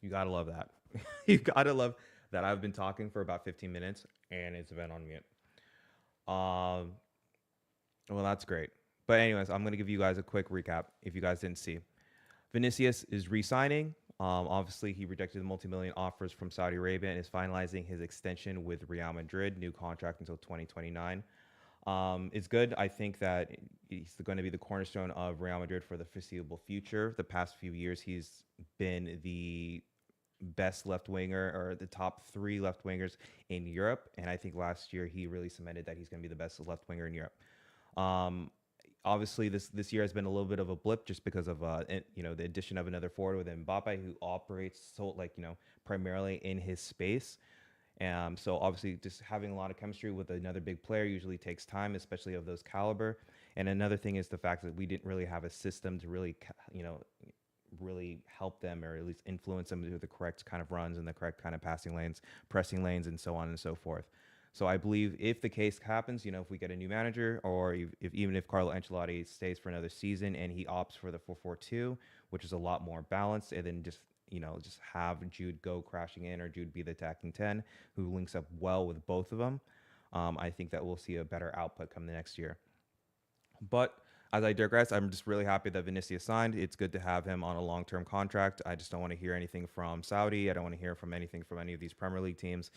You gotta love that. You gotta love that. I've been talking for about 15 minutes and it's been on mute. Um, well, that's great. But anyways, I'm gonna give you guys a quick recap if you guys didn't see. Vinicius is re-signing. Obviously, he rejected the multi-million offers from Saudi Arabia and is finalizing his extension with Real Madrid, new contract until 2029. It's good. I think that he's going to be the cornerstone of Real Madrid for the foreseeable future. The past few years, he's been the best left winger or the top three left wingers in Europe. And I think last year he really cemented that he's going to be the best left winger in Europe. Um, Obviously, this year has been a little bit of a blip just because of the addition of another forward with Mbappe who operates so primarily in his space. So obviously, just having a lot of chemistry with another big player usually takes time, especially of those caliber. And another thing is the fact that we didn't really have a system to really, really help them or at least influence them to do the correct kind of runs and the correct kind of passing lanes, pressing lanes, and so on and so forth. So I believe if the case happens, if we get a new manager, or if even if Carlo Ancelotti stays for another season and he opts for the 4-4-2, which is a lot more balanced, and then just have Jude go crashing in or Jude be the attacking 10 who links up well with both of them. I think that we'll see a better output come the next year. But as I digress, I'm just really happy that Vinicius signed. It's good to have him on a long-term contract. I just don't want to hear anything from Saudi. I don't want to hear from anything from any of these Premier League teams.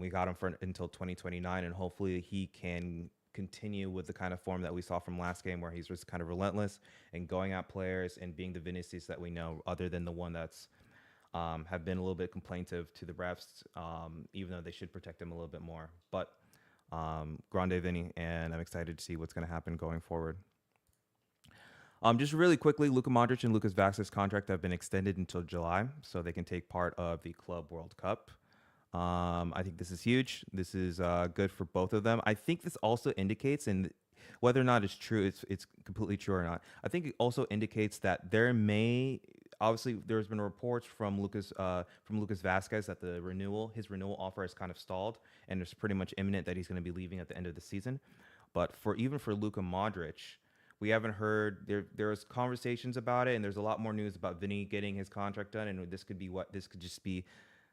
We got him for until 2029, and hopefully he can continue with the kind of form that we saw from last game, where he's just kind of relentless and going at players and being the Vinicius that we know, other than the one that's have been a little bit complaintive to the refs, even though they should protect him a little bit more. But Grande Vinny, and I'm excited to see what's going to happen going forward. Just really quickly, Luka Modric and Lucas Vazquez's contract have been extended until July, so they can take part of the Club World Cup. I think this is huge. This is good for both of them. I think this also indicates, and whether or not it's true, it's completely true or not. I think it also indicates that obviously there's been reports from Lucas Vazquez that his renewal offer has kind of stalled, and it's pretty much imminent that he's going to be leaving at the end of the season. But even for Luka Modric, we haven't heard there's conversations about it, and there's a lot more news about Vinny getting his contract done, and this could just be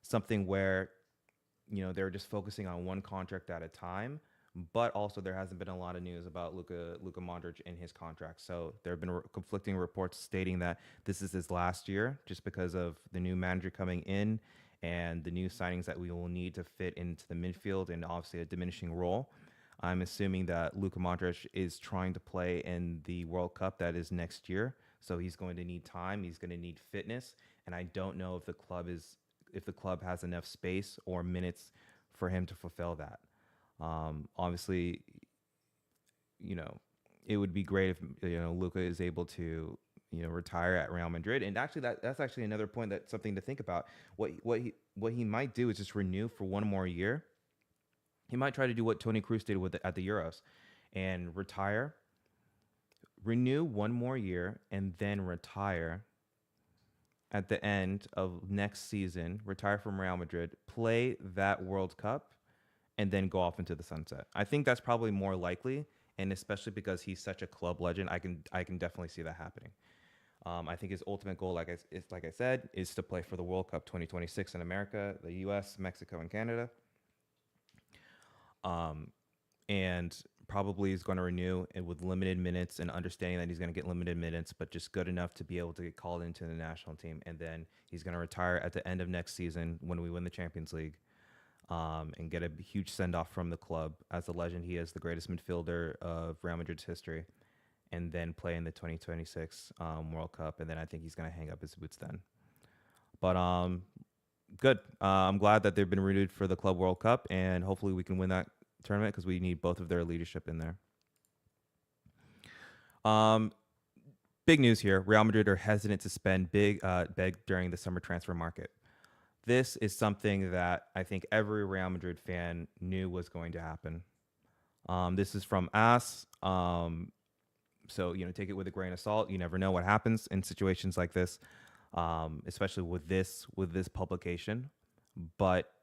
something where they're just focusing on one contract at a time. But also there hasn't been a lot of news about Luka Modric in his contract. So there have been conflicting reports stating that this is his last year, just because of the new manager coming in and the new signings that we will need to fit into the midfield, and obviously a diminishing role. I'm assuming that Luka Modric is trying to play in the World Cup that is next year. So he's going to need time. He's going to need fitness. And I don't know if the club has enough space or minutes for him to fulfill that. Obviously, it would be great if Luka is able to retire at Real Madrid. And actually, that's actually another point, that's something to think about. What he might do is just renew for one more year. He might try to do what Toni Kroos did at the Euros, and renew one more year, and then retire at the end of next season, retire from Real Madrid, play that World Cup, and then go off into the sunset. I think that's probably more likely, and especially because he's such a club legend, I can definitely see that happening. I think his ultimate goal, like I said, is to play for the World Cup 2026 in America, the U.S., Mexico, and Canada. And probably is going to renew it with limited minutes, and understanding that he's going to get limited minutes, but just good enough to be able to get called into the national team. And then he's going to retire at the end of next season when we win the Champions League, and get a huge send-off from the club as the legend he is, the greatest midfielder of Real Madrid's history, and then play in the 2026 World Cup. And then I think he's going to hang up his boots then. But good. I'm glad that they've been renewed for the Club World Cup, and hopefully we can win that tournament, because we need both of their leadership in there. Big news here. Real Madrid are hesitant to spend big during the summer transfer market. This is something that I think every Real Madrid fan knew was going to happen. This is from AS. So, take it with a grain of salt. You never know what happens in situations like this, especially with this publication. But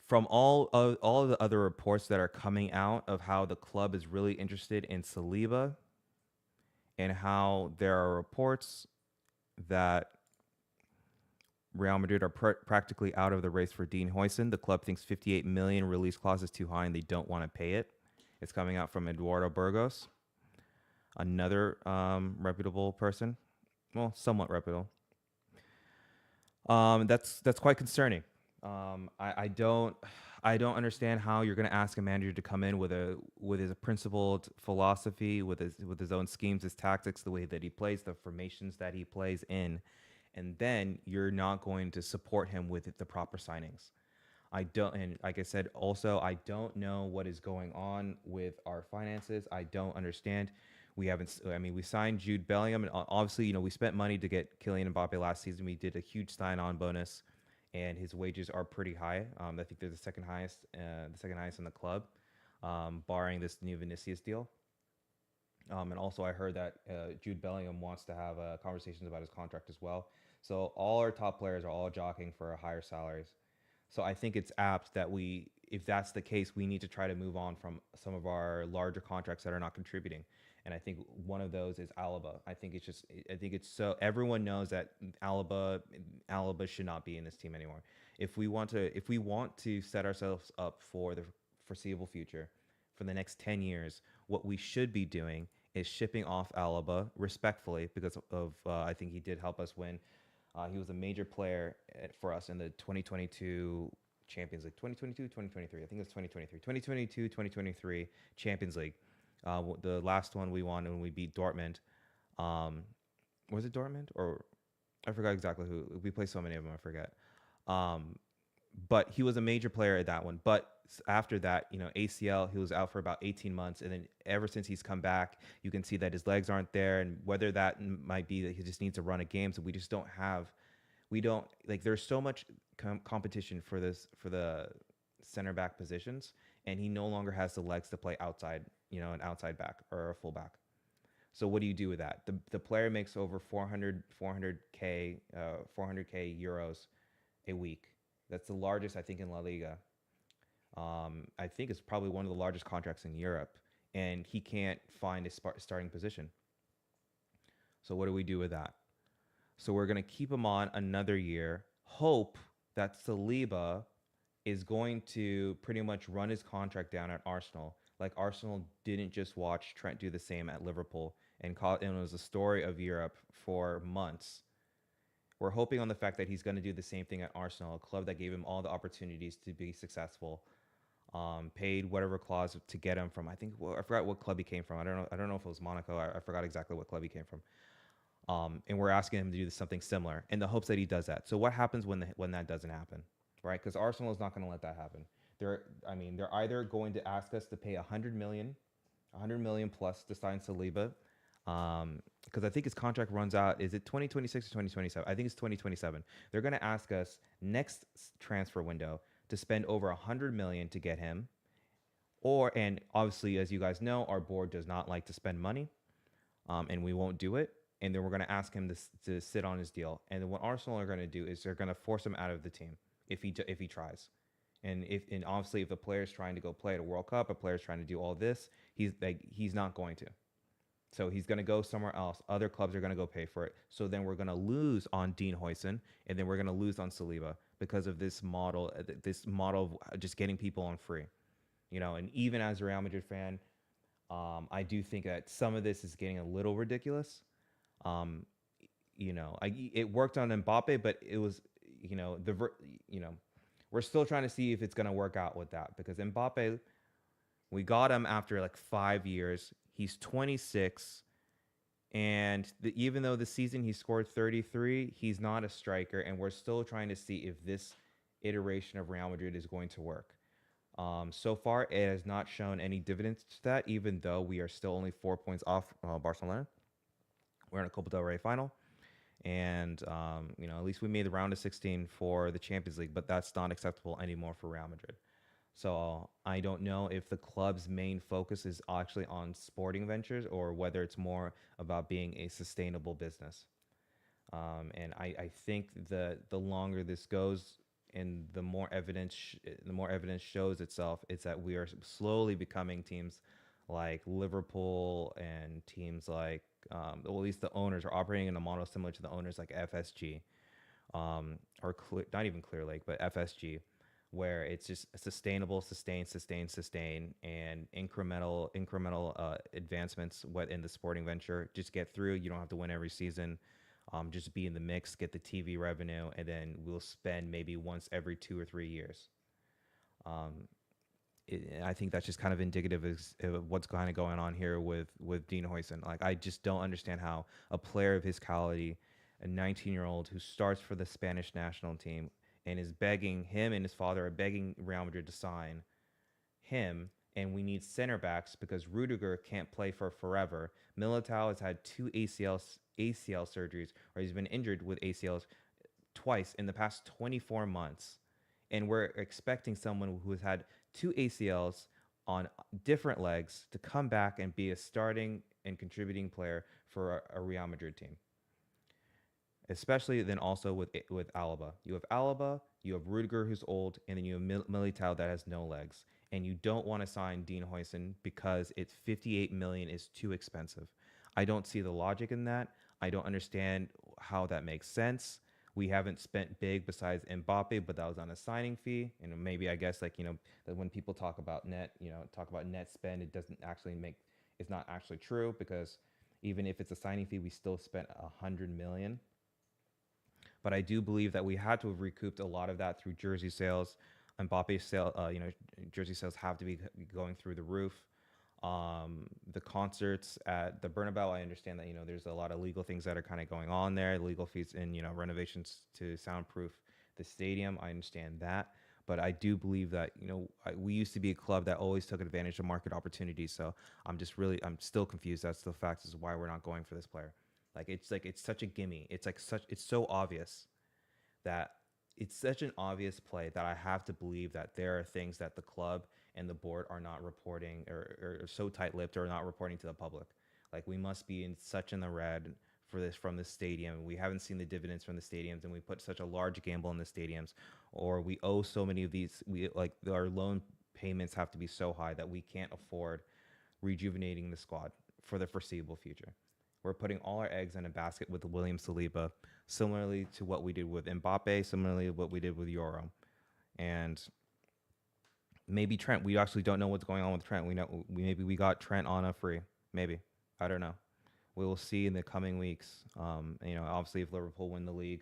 from all of the other reports that are coming out of how the club is really interested in Saliba, and how there are reports that Real Madrid are practically out of the race for Dean Huijsen. The club thinks 58 million release clause is too high and they don't want to pay it. It's coming out from Eduardo Burgos, another reputable person. Well, somewhat reputable. That's quite concerning. I don't understand how you're going to ask a manager to come in with his principled philosophy, with his own schemes, his tactics, the way that he plays, the formations that he plays in, and then you're not going to support him with the proper signings. I don't, and like I said, also, I don't know what is going on with our finances. I don't understand. We haven't, I mean, we signed Jude Bellingham, and obviously, we spent money to get Kylian Mbappe last season. We did a huge sign-on bonus, and his wages are pretty high. I think they're the second highest in the club, barring this new Vinicius deal. And also, I heard that Jude Bellingham wants to have conversations about his contract as well. So all our top players are all jockeying for higher salaries. So I think it's apt that if that's the case, we need to try to move on from some of our larger contracts that are not contributing. And I think one of those is Alaba. I think it's so everyone knows that Alaba should not be in this team anymore. If we want to set ourselves up for the foreseeable future, for the next 10 years, what we should be doing is shipping off Alaba respectfully because of I think he did help us win. He was a major player for us in the 2022 Champions League, 2022, 2023. I think it was 2023, 2022, 2023 Champions League. The last one we won when we beat Dortmund. Um, was it Dortmund or I forgot exactly who. We played so many of them, I forget. Um, but he was a major player at that one. But after that, ACL, he was out for about 18 months. And then ever since he's come back, you can see that his legs aren't there. And whether that might be that he just needs to run a game. So we just don't have, we don't like, there's so much competition for the center back positions. And he no longer has the legs to play outside, an outside back or a full back. So what do you do with that? The player makes over 400k euros a week. That's the largest, I think, in La Liga. I think it's probably one of the largest contracts in Europe, and he can't find a starting position. So what do we do with that? So we're gonna keep him on another year. Hope that Saliba is going to pretty much run his contract down at Arsenal. Like Arsenal didn't just watch Trent do the same at Liverpool and it was a story of Europe for months. We're hoping on the fact that he's going to do the same thing at Arsenal, a club that gave him all the opportunities to be successful. Paid whatever clause to get him from. I think I forgot what club he came from. I don't know. I don't know if it was Monaco. I forgot exactly what club he came from. And we're asking him to do something similar in the hopes that he does that. So what happens when that doesn't happen, right? Because Arsenal is not going to let that happen. They're either going to ask us to pay 100 million plus to sign Saliba, because I think his contract runs out. Is it 2026 or 2027? I think it's 2027. They're going to ask us next transfer window to spend over 100 million to get him, and obviously, as you guys know, our board does not like to spend money, and we won't do it. And then we're going to ask him to sit on his deal. And then what Arsenal are going to do is they're going to force him out of the team if he tries. And obviously, if a player's trying to go play at a World Cup, a player's trying to do all this, he's not going to. So he's going to go somewhere else. Other clubs are going to go pay for it. So then we're going to lose on Dean Huijsen, and then we're going to lose on Saliba because of this model of just getting people on free. And even as a Real Madrid fan, I do think that some of this is getting a little ridiculous. Um, it worked on Mbappe, but it was, we're still trying to see if it's going to work out with that because Mbappe, we got him after like 5 years. He's 26, and even though this season he scored 33, he's not a striker, and we're still trying to see if this iteration of Real Madrid is going to work. So far, it has not shown any dividends to that, even though we are still only 4 points off Barcelona. We're in a Copa del Rey final, and at least we made the round of 16 for the Champions League, but that's not acceptable anymore for Real Madrid. So I don't know if the club's main focus is actually on sporting ventures or whether it's more about being a sustainable business. And I think the longer this goes and the more evidence shows itself, it's that we are slowly becoming teams like Liverpool and teams like, well, at least the owners are operating in a model similar to the owners like FSG, or not even Clear Lake, but FSG, where it's just sustainable, sustain, and incremental advancements. What in the sporting venture, just get through. You don't have to win every season. Just be in the mix, get the TV revenue, and then we'll spend maybe once every 2 or 3 years. Um, I think that's just kind of indicative of what's kind of going on here with Dean Huijsen. Like, I just don't understand how a player of his quality, a 19-year-old who starts for the Spanish national team and is begging him and his father are begging Real Madrid to sign him, and we need center backs because Rudiger can't play for forever. Militao has had two ACL surgeries, or he's been injured with ACLs twice in the past 24 months. And we're expecting someone who has had two ACLs on different legs to come back and be a starting and contributing player for a Real Madrid team. Especially then also with Alaba. You have Alaba, you have Rudiger who's old, and then you have Militao that has no legs. And you don't want to sign Dean Huijsen because it's 58 million is too expensive. I don't see the logic in that. I don't understand how that makes sense. We haven't spent big besides Mbappe, but that was on a signing fee. And maybe I guess like, that when people talk about talk about net spend, it doesn't actually make, it's not actually true because even if it's a signing fee, we still spent 100 million. But I do believe that we had to have recouped a lot of that through jersey sales. Mbappe sale, jersey sales have to be going through the roof. The concerts at the Bernabeu, I understand that there's a lot of legal things that are kind of going on there, legal fees and renovations to soundproof the stadium. I understand that, but I do believe that we used to be a club that always took advantage of market opportunities. So I'm still confused as to the facts as to why we're not going for this player. Like it's such a gimme. It's so obvious that it's such an obvious play that I have to believe that there are things that the club and the board are not reporting or so tight-lipped or not reporting to the public. Like we must be in the red for this from the stadium. We haven't seen the dividends from the stadiums, and we put such a large gamble in the stadiums, or we owe so many of these. We like our loan payments have to be so high that we can't afford rejuvenating the squad for the foreseeable future. We're putting all our eggs in a basket with William Saliba, similarly to what we did with Mbappe, similarly to what we did with Euro. And maybe Trent, we actually don't know what's going on with Trent. Maybe we got Trent on a free. Maybe. I don't know. We will see in the coming weeks. Obviously if Liverpool win the league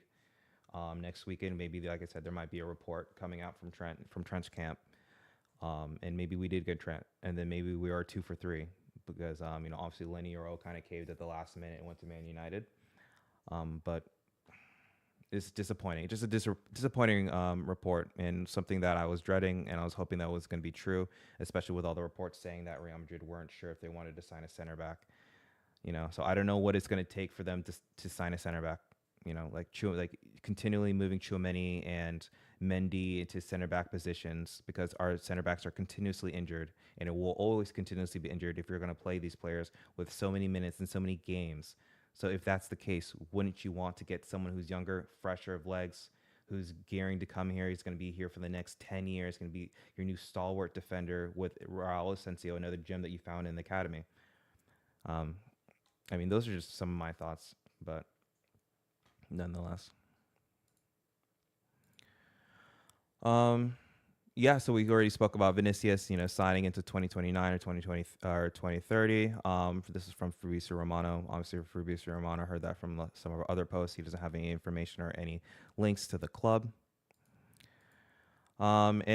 next weekend, maybe like I said, there might be a report coming out from Trent's camp. And maybe we did get Trent, and then maybe we are 2 for 3 because obviously Lenny Euro kind of caved at the last minute and went to Man United. But it's disappointing. Just a disappointing report, and something that I was dreading, and I was hoping that was going to be true, especially with all the reports saying that Real Madrid weren't sure if they wanted to sign a center back. So I don't know what it's going to take for them to sign a center back. Like continually moving Tchouameni and Mendy into center back positions because our center backs are continuously injured, and it will always continuously be injured if you're going to play these players with so many minutes and so many games. So if that's the case, wouldn't you want to get someone who's younger, fresher of legs, who's gearing to come here? He's going to be here for the next 10 years, going to be your new stalwart defender with Raul Asensio, another gem that you found in the academy. Those are just some of my thoughts, but nonetheless. Yeah, so we already spoke about Vinicius, signing into 2029 or 2020 or 2030. This is from Fabrizio Romano. Obviously, Fabrizio Romano heard that from some of our other posts. He doesn't have any information or any links to the club. That's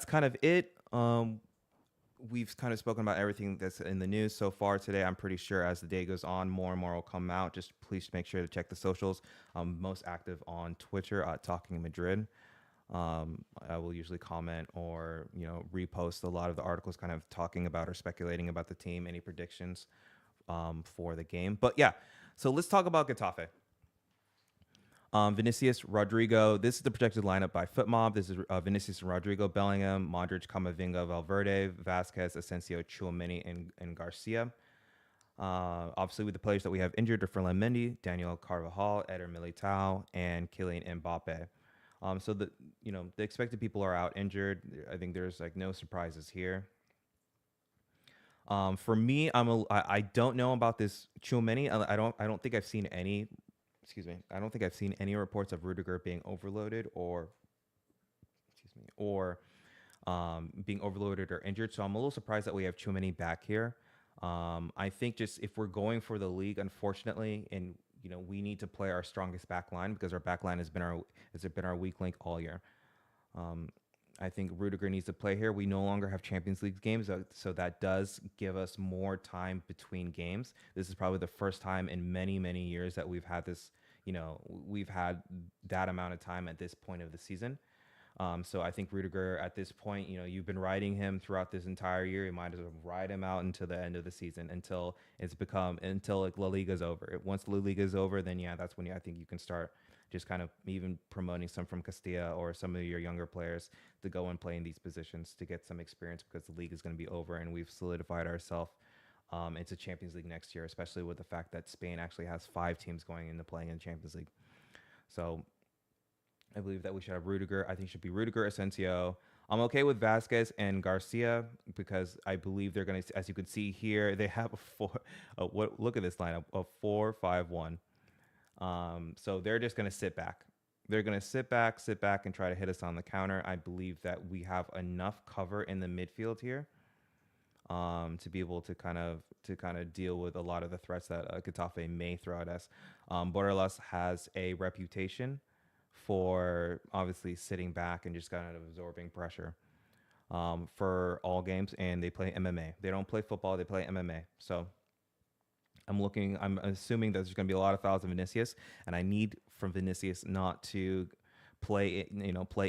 kind of it. We've kind of spoken about everything that's in the news so far today. I'm pretty sure as the day goes on, more and more will come out. Just please make sure to check the socials. I'm most active on Twitter at Talking Madrid. I will usually comment or repost a lot of the articles kind of talking about or speculating about the team, any predictions for the game. But yeah, so let's talk about Getafe. Vinicius, Rodrigo. This is the projected lineup by FootMob. This is Vinicius and Rodrigo, Bellingham, Modric, Camavinga, Valverde, Vasquez, Asensio, Tchouameni, and Garcia. Obviously, with the players that we have injured are Ferland Mendy, Daniel Carvajal, Eder Militao, and Kylian Mbappe. So the expected people are out injured. I think there's like no surprises here. For me, I don't know about this Tchouameni. I don't think I've seen any excuse me, I don't think I've seen any reports of Rudiger being overloaded or excuse me, or being overloaded or injured. So I'm a little surprised that we have Tchouameni back here. I think just if we're going for the league, unfortunately, and we need to play our strongest back line because our back line has been our weak link all year. Um, I think Rudiger needs to play here. We no longer have Champions League games, so that does give us more time between games. This is probably the first time in many, many years that we've had this. We've had that amount of time at this point of the season. So I think Rudiger at this point, you've been riding him throughout this entire year. You might as well ride him out until the end of the season, until like La Liga's over. Once La Liga is over, then yeah, that's when I think you can start just kind of even promoting some from Castilla or some of your younger players to go and play in these positions to get some experience because the league is going to be over and we've solidified ourselves into Champions League next year, especially with the fact that Spain actually has 5 teams going into playing in the Champions League. So I believe that we should have Rudiger. I think it should be Rudiger, Asensio. I'm okay with Vasquez and Garcia because I believe they're going to, as you can see here, they have a four. Look at this lineup, a 4-5-1. So they're just going to sit back. They're going to sit back, and try to hit us on the counter. I believe that we have enough cover in the midfield here to be able to deal with a lot of the threats that Getafe may throw at us. Borrellas has a reputation for obviously sitting back and just kind of absorbing pressure for all games, and they play MMA. They don't play football; they play MMA. So I'm assuming that there's going to be a lot of fouls of Vinicius, and I need from Vinicius not to play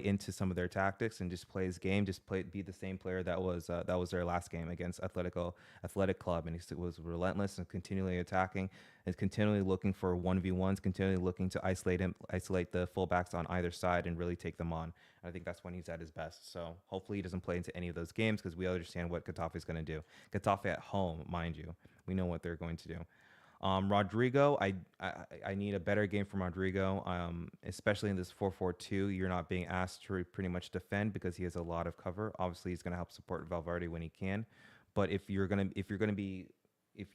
into some of their tactics and just play his game, be the same player that was their last game against Athletic Club, and he was relentless and continually attacking, and continually looking for 1v1s, continually looking to isolate the fullbacks on either side and really take them on. And I think that's when he's at his best. So hopefully he doesn't play into any of those games because we understand what Getafe is going to do. Getafe at home, mind you, we know what they're going to do. Rodrigo, I need a better game from Rodrigo, especially in this 4-4-2. You're not being asked to pretty much defend because he has a lot of cover. Obviously, he's going to help support Valverde when he can, but if you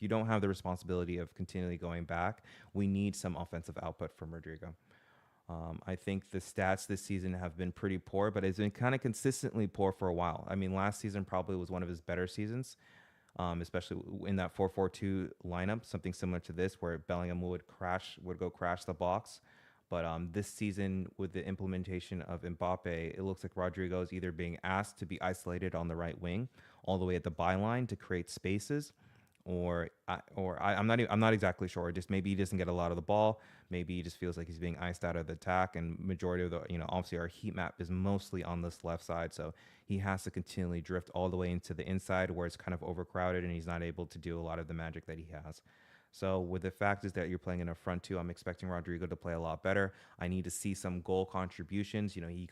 don't have the responsibility of continually going back, we need some offensive output from Rodrigo. I think the stats this season have been pretty poor, but it's been kind of consistently poor for a while. I mean, last season probably was one of his better seasons. Especially in that 4-4-2 lineup, something similar to this, where Bellingham would go crash the box. But this season, with the implementation of Mbappe, it looks like Rodrigo is either being asked to be isolated on the right wing, all the way at the byline to create spaces, I'm not exactly sure. Just maybe he doesn't get a lot of the ball. Maybe he just feels like he's being iced out of the attack. And majority of obviously our heat map is mostly on this left side, so he has to continually drift all the way into the inside where it's kind of overcrowded, and he's not able to do a lot of the magic that he has. So with the fact is that you're playing in a front two, I'm expecting Rodrigo to play a lot better. I need to see some goal contributions. He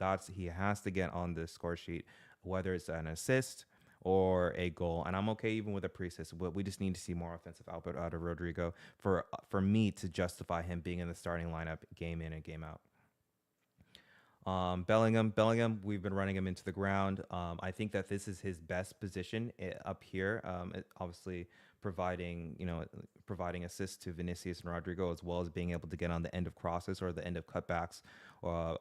has to get on the score sheet, whether it's an assist or a goal. And I'm okay even with a pre-assist, but we just need to see more offensive output out of Rodrigo for me to justify him being in the starting lineup game in and game out. Bellingham, we've been running him into the ground. I think that this is his best position up here. Obviously providing assists to Vinicius and Rodrigo, as well as being able to get on the end of crosses or the end of cutbacks,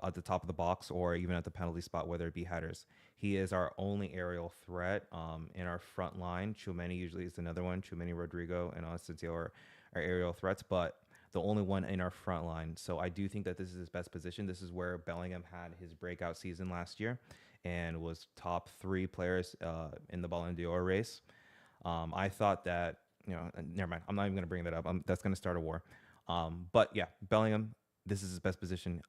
at the top of the box, or even at the penalty spot, whether it be headers. He is our only aerial threat in our front line. Tchouameni usually is another one. Tchouameni, Rodrigo, and Asensio are aerial threats, but the only one in our front line. So I do think that this is his best position. This is where Bellingham had his breakout season last year and was top 3 players in the Ballon d'Or race. I thought that, never mind. I'm not even going to bring that up. That's going to start a war. But yeah, Bellingham, this is his best position.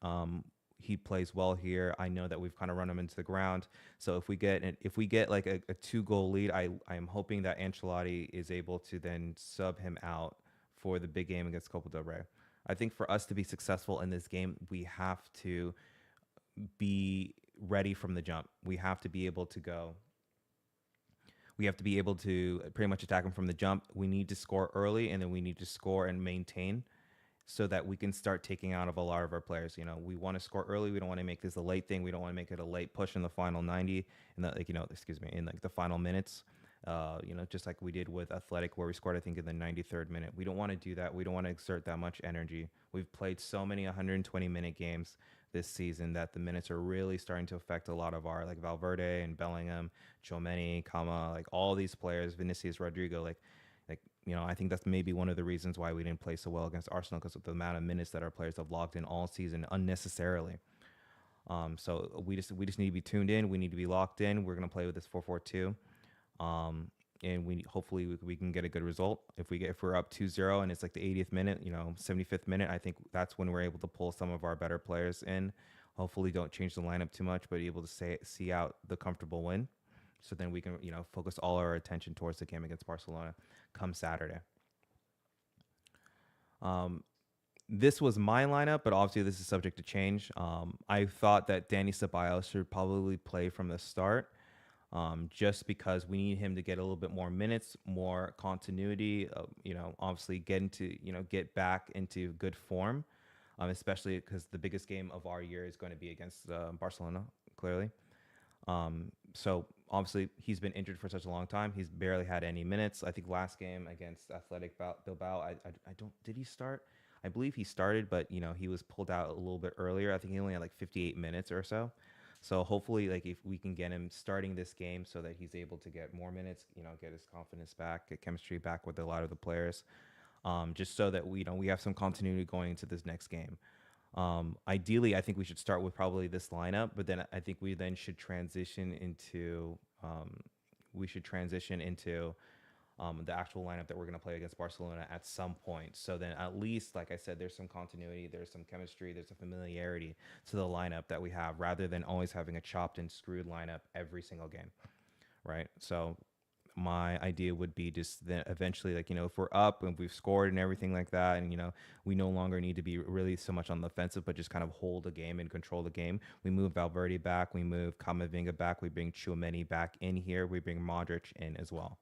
He plays well here. I know that we've kind of run him into the ground. So if we get like a 2-goal lead, I am hoping that Ancelotti is able to then sub him out for the big game against Copa del Rey. I think for us to be successful in this game, we have to be ready from the jump. We have to be able to go. We have to be able to pretty much attack them from the jump. We need to score early, and then we need to score and maintain so that we can start taking out of a lot of our players. We want to score early. We don't want to make this a late thing. We don't want to make it a late push in the final 90, in the final minutes. Just like we did with Athletic, where we scored, I think, in the 93rd minute. We don't want to do that. We don't want to exert that much energy. We've played so many 120-minute games this season that the minutes are really starting to affect a lot of our, like, Valverde and Bellingham, Chomeni, Kama, like all these players, Vinicius, Rodrigo, I think that's maybe one of the reasons why we didn't play so well against Arsenal, because of the amount of minutes that our players have logged in all season unnecessarily. So we just need to be tuned in. We need to be locked in. We're gonna play with this 4-4-2, and we hopefully we can get a good result. If we're up 2-0 and it's like the 80th minute, 75th minute, I think that's when we're able to pull some of our better players in. Hopefully, don't change the lineup too much, but able to see out the comfortable win. So then we can focus all our attention towards the game against Barcelona come Saturday. Um, this was my lineup, but obviously this is subject to change. I thought that Danny Ceballos should probably play from the start, just because we need him to get a little bit more minutes, more continuity. Obviously get back into good form, especially because the biggest game of our year is going to be against Barcelona, clearly. So obviously he's been injured for such a long time. He's barely had any minutes. I think last game against Athletic Bilbao, I don't, did he start? I believe he started, but he was pulled out a little bit earlier. I think he only had like 58 minutes or so. So hopefully, like, if we can get him starting this game so that he's able to get more minutes, get his confidence back, get chemistry back with a lot of the players, just so that we have some continuity going into this next game. Ideally, I think we should start with probably this lineup, but then I think we then should transition into the actual lineup that we're going to play against Barcelona at some point. So then at least, like I said, there's some continuity, there's some chemistry, there's a familiarity to the lineup that we have, rather than always having a chopped and screwed lineup every single game, right? So my idea would be just then eventually, like, if we're up and we've scored and everything like that, and we no longer need to be really so much on the offensive, but just kind of hold the game and control the game. We move Valverde back, we move Camavinga back, we bring Chouameni back in here, we bring Modric in as well.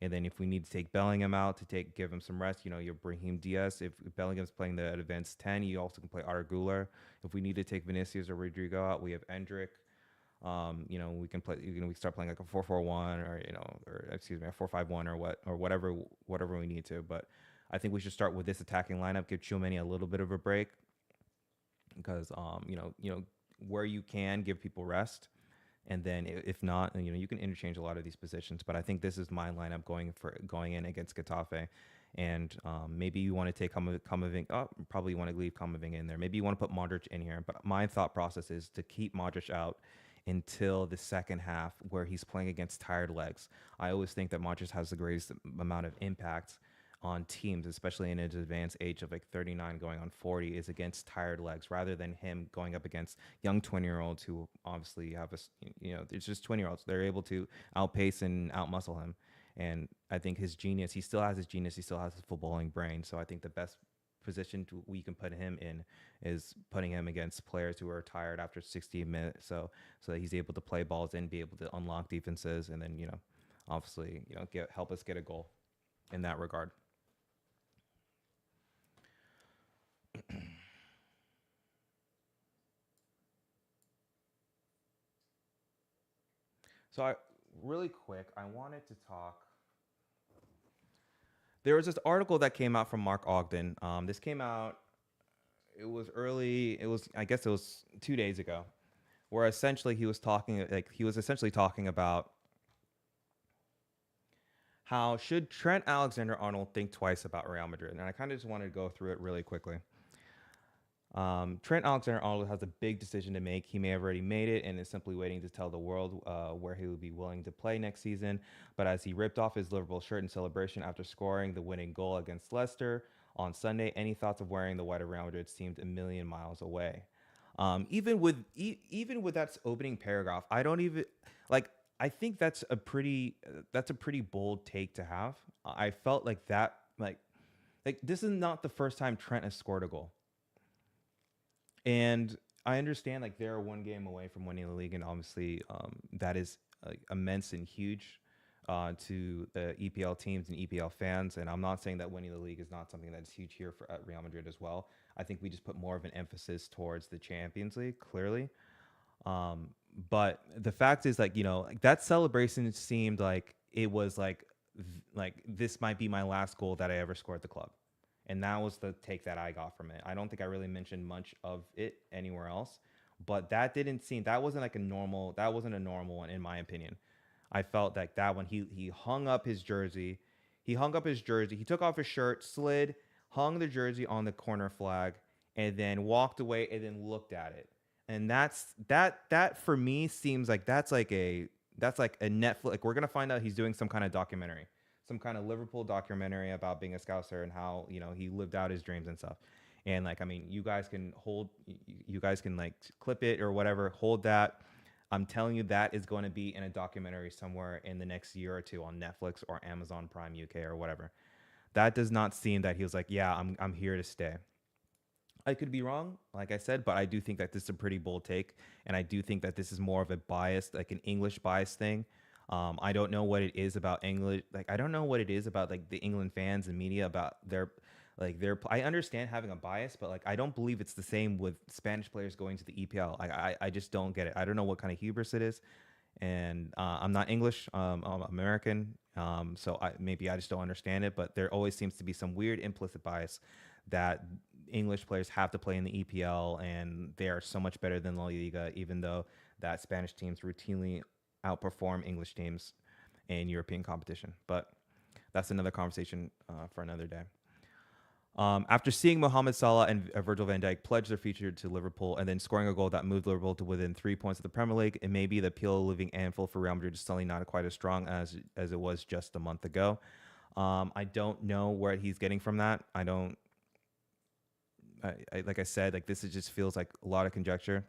And then if we need to take Bellingham out to give him some rest, you bring him Diaz. If Bellingham's playing the advanced 10, you also can play Arda. If we need to take Vinicius or Rodrigo out, we have Endrick. We can play. We start playing like a 4-4-1, or excuse me, a 4-5-1, or whatever we need to. But I think we should start with this attacking lineup. Give Chouameni a little bit of a break, because where you can give people rest. And then if not, you can interchange a lot of these positions. But I think this is my lineup going in against Getafe. And maybe you want to take Camavinga. Probably you want to leave Camavinga in there. Maybe you want to put Modric in here. But my thought process is to keep Modric out until the second half, where he's playing against tired legs. I always think that Modric has the greatest amount of impact on teams, especially in his advanced age of like 39 going on 40, is against tired legs, rather than him going up against young 20-year-olds who obviously have it's just 20-year-olds. They're able to outpace and outmuscle him. And I think he still has his genius, he still has his footballing brain. So I think the best position we can put him in is putting him against players who are tired after 60 minutes, so that he's able to play balls in, be able to unlock defenses, and then obviously help us get a goal in that regard. So really quick, I wanted to talk. There was this article that came out from Mark Ogden. This came out. It was early. I guess it was 2 days ago, where essentially he was essentially talking about how should Trent Alexander-Arnold think twice about Real Madrid, and I kind of just wanted to go through it really quickly. Trent Alexander-Arnold has a big decision to make. He may have already made it and is simply waiting to tell the world where he would be willing to play next season. But as he ripped off his Liverpool shirt in celebration after scoring the winning goal against Leicester on Sunday, any thoughts of wearing the white of Real Madrid seemed a million miles away. Even with that opening paragraph, I don't even like. I think that's a pretty bold take to have. I felt like that like this is not the first time Trent has scored a goal. And I understand, like, they're one game away from winning the league, and obviously that is immense and huge to the EPL teams and EPL fans. And I'm not saying that winning the league is not something that's huge here at Real Madrid as well. I think we just put more of an emphasis towards the Champions League, clearly. But the fact is, like, that celebration seemed like it was like this might be my last goal that I ever scored at the club. And that was the take that I got from it. I don't think I really mentioned much of it anywhere else, but that wasn't a normal one in my opinion. I felt like that one he hung up his jersey. He hung up his jersey. He took off his shirt, slid, hung the jersey on the corner flag, and then walked away and then looked at it. And that for me seems like that's like a Netflix. Like we're gonna find out he's doing some kind of documentary, some kind of Liverpool documentary about being a Scouser and how he lived out his dreams and stuff. And like I mean, you guys can like clip it or whatever, hold that. I'm telling you that is going to be in a documentary somewhere in the next year or two on Netflix or Amazon Prime UK or whatever. That does not seem that he was like, yeah, I'm here to stay. I could be wrong, like I said, but I do think that this is a pretty bold take, and I do think that this is more of a bias, like an English bias thing. I don't know what it is about English, like I don't know what it is about like the England fans and media about their. I understand having a bias, but like I don't believe it's the same with Spanish players going to the EPL. I just don't get it. I don't know what kind of hubris it is, and I'm not English. I'm American, so maybe I just don't understand it. But there always seems to be some weird implicit bias that English players have to play in the EPL, and they are so much better than La Liga, even though that Spanish teams routinely outperform English teams in European competition. But that's another conversation for another day. After seeing Mohamed Salah and Virgil van Dijk pledge their future to Liverpool and then scoring a goal that moved Liverpool to within 3 points of the Premier League, it may be the appeal of living Anfield for Real Madrid is suddenly not quite as strong as it was just a month ago. I don't know where he's getting from that. I don't. Like I said, like this just feels like a lot of conjecture.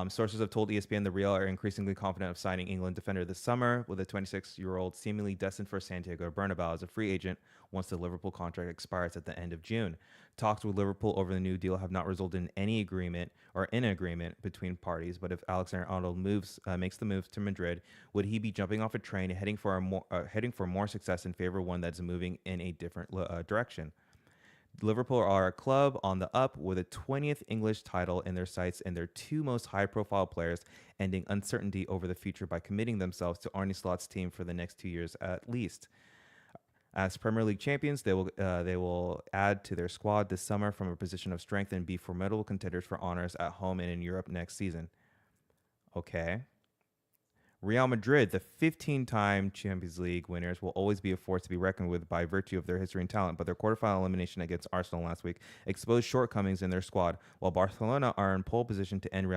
Sources have told ESPN the Real are increasingly confident of signing England defender this summer, with a 26-year-old seemingly destined for Santiago Bernabeu as a free agent once the Liverpool contract expires at the end of June. Talks with Liverpool over the new deal have not resulted in any agreement or in agreement between parties. But if Alexander-Arnold makes the move to Madrid, would he be jumping off a train and heading for more success in favor of one that's moving in a different direction? Liverpool are a club on the up with a 20th English title in their sights and their two most high-profile players ending uncertainty over the future by committing themselves to Arne Slot's team for the next 2 years at least. As Premier League champions, they will add to their squad this summer from a position of strength and be formidable contenders for honors at home and in Europe next season. Okay. Real Madrid, the 15-time Champions League winners, will always be a force to be reckoned with by virtue of their history and talent, but their quarterfinal elimination against Arsenal last week exposed shortcomings in their squad, while Barcelona are in pole position to end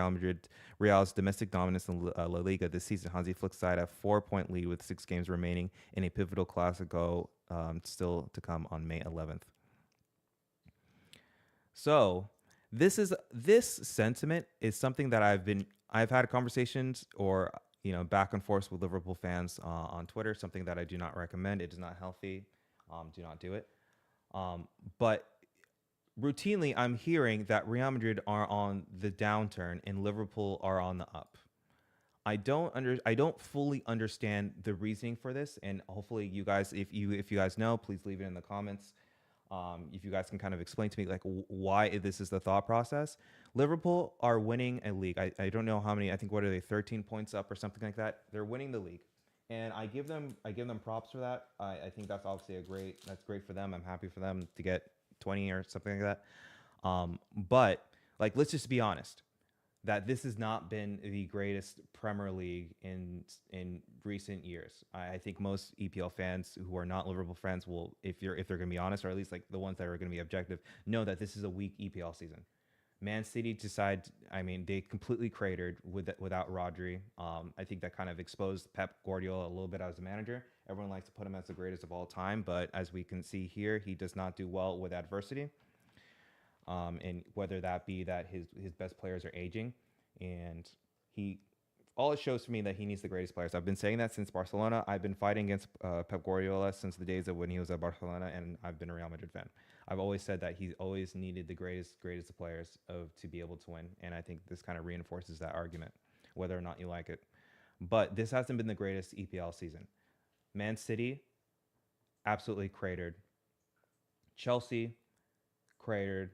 Real's domestic dominance in La Liga this season. Hansi Flick's side a 4-point lead with 6 games remaining in a pivotal Clasico still to come on May 11th. So this sentiment is something that I've had conversations or back and forth with Liverpool fans on Twitter, something that I do not recommend. It is not healthy. Do not do it. But routinely, I'm hearing that Real Madrid are on the downturn and Liverpool are on the up. I don't fully understand the reasoning for this, and hopefully you guys, if you guys know, please leave it in the comments. If you guys can kind of explain to me like why this is the thought process. Liverpool are winning a league. I don't know how many. I think what are they 13 points up or something like that. They're winning the league, and I give them props for that. I think that's obviously that's great for them. I'm happy for them to get 20 or something like that. But like let's just be honest that this has not been the greatest Premier League in recent years. I think most EPL fans who are not Liverpool fans will, if they're going to be honest, or at least like the ones that are going to be objective, know that this is a weak EPL season. Man City they completely cratered without Rodri. I think that kind of exposed Pep Guardiola a little bit as a manager. Everyone likes to put him as the greatest of all time, but as we can see here, he does not do well with adversity. And whether that be that his best players are aging, and all it shows to me that he needs the greatest players. I've been saying that since Barcelona. I've been fighting against Pep Guardiola since the days of when he was at Barcelona, and I've been a Real Madrid fan. I've always said that he's always needed the greatest of players to be able to win, and I think this kind of reinforces that argument, whether or not you like it. But this hasn't been the greatest EPL season. Man City, absolutely cratered. Chelsea, cratered.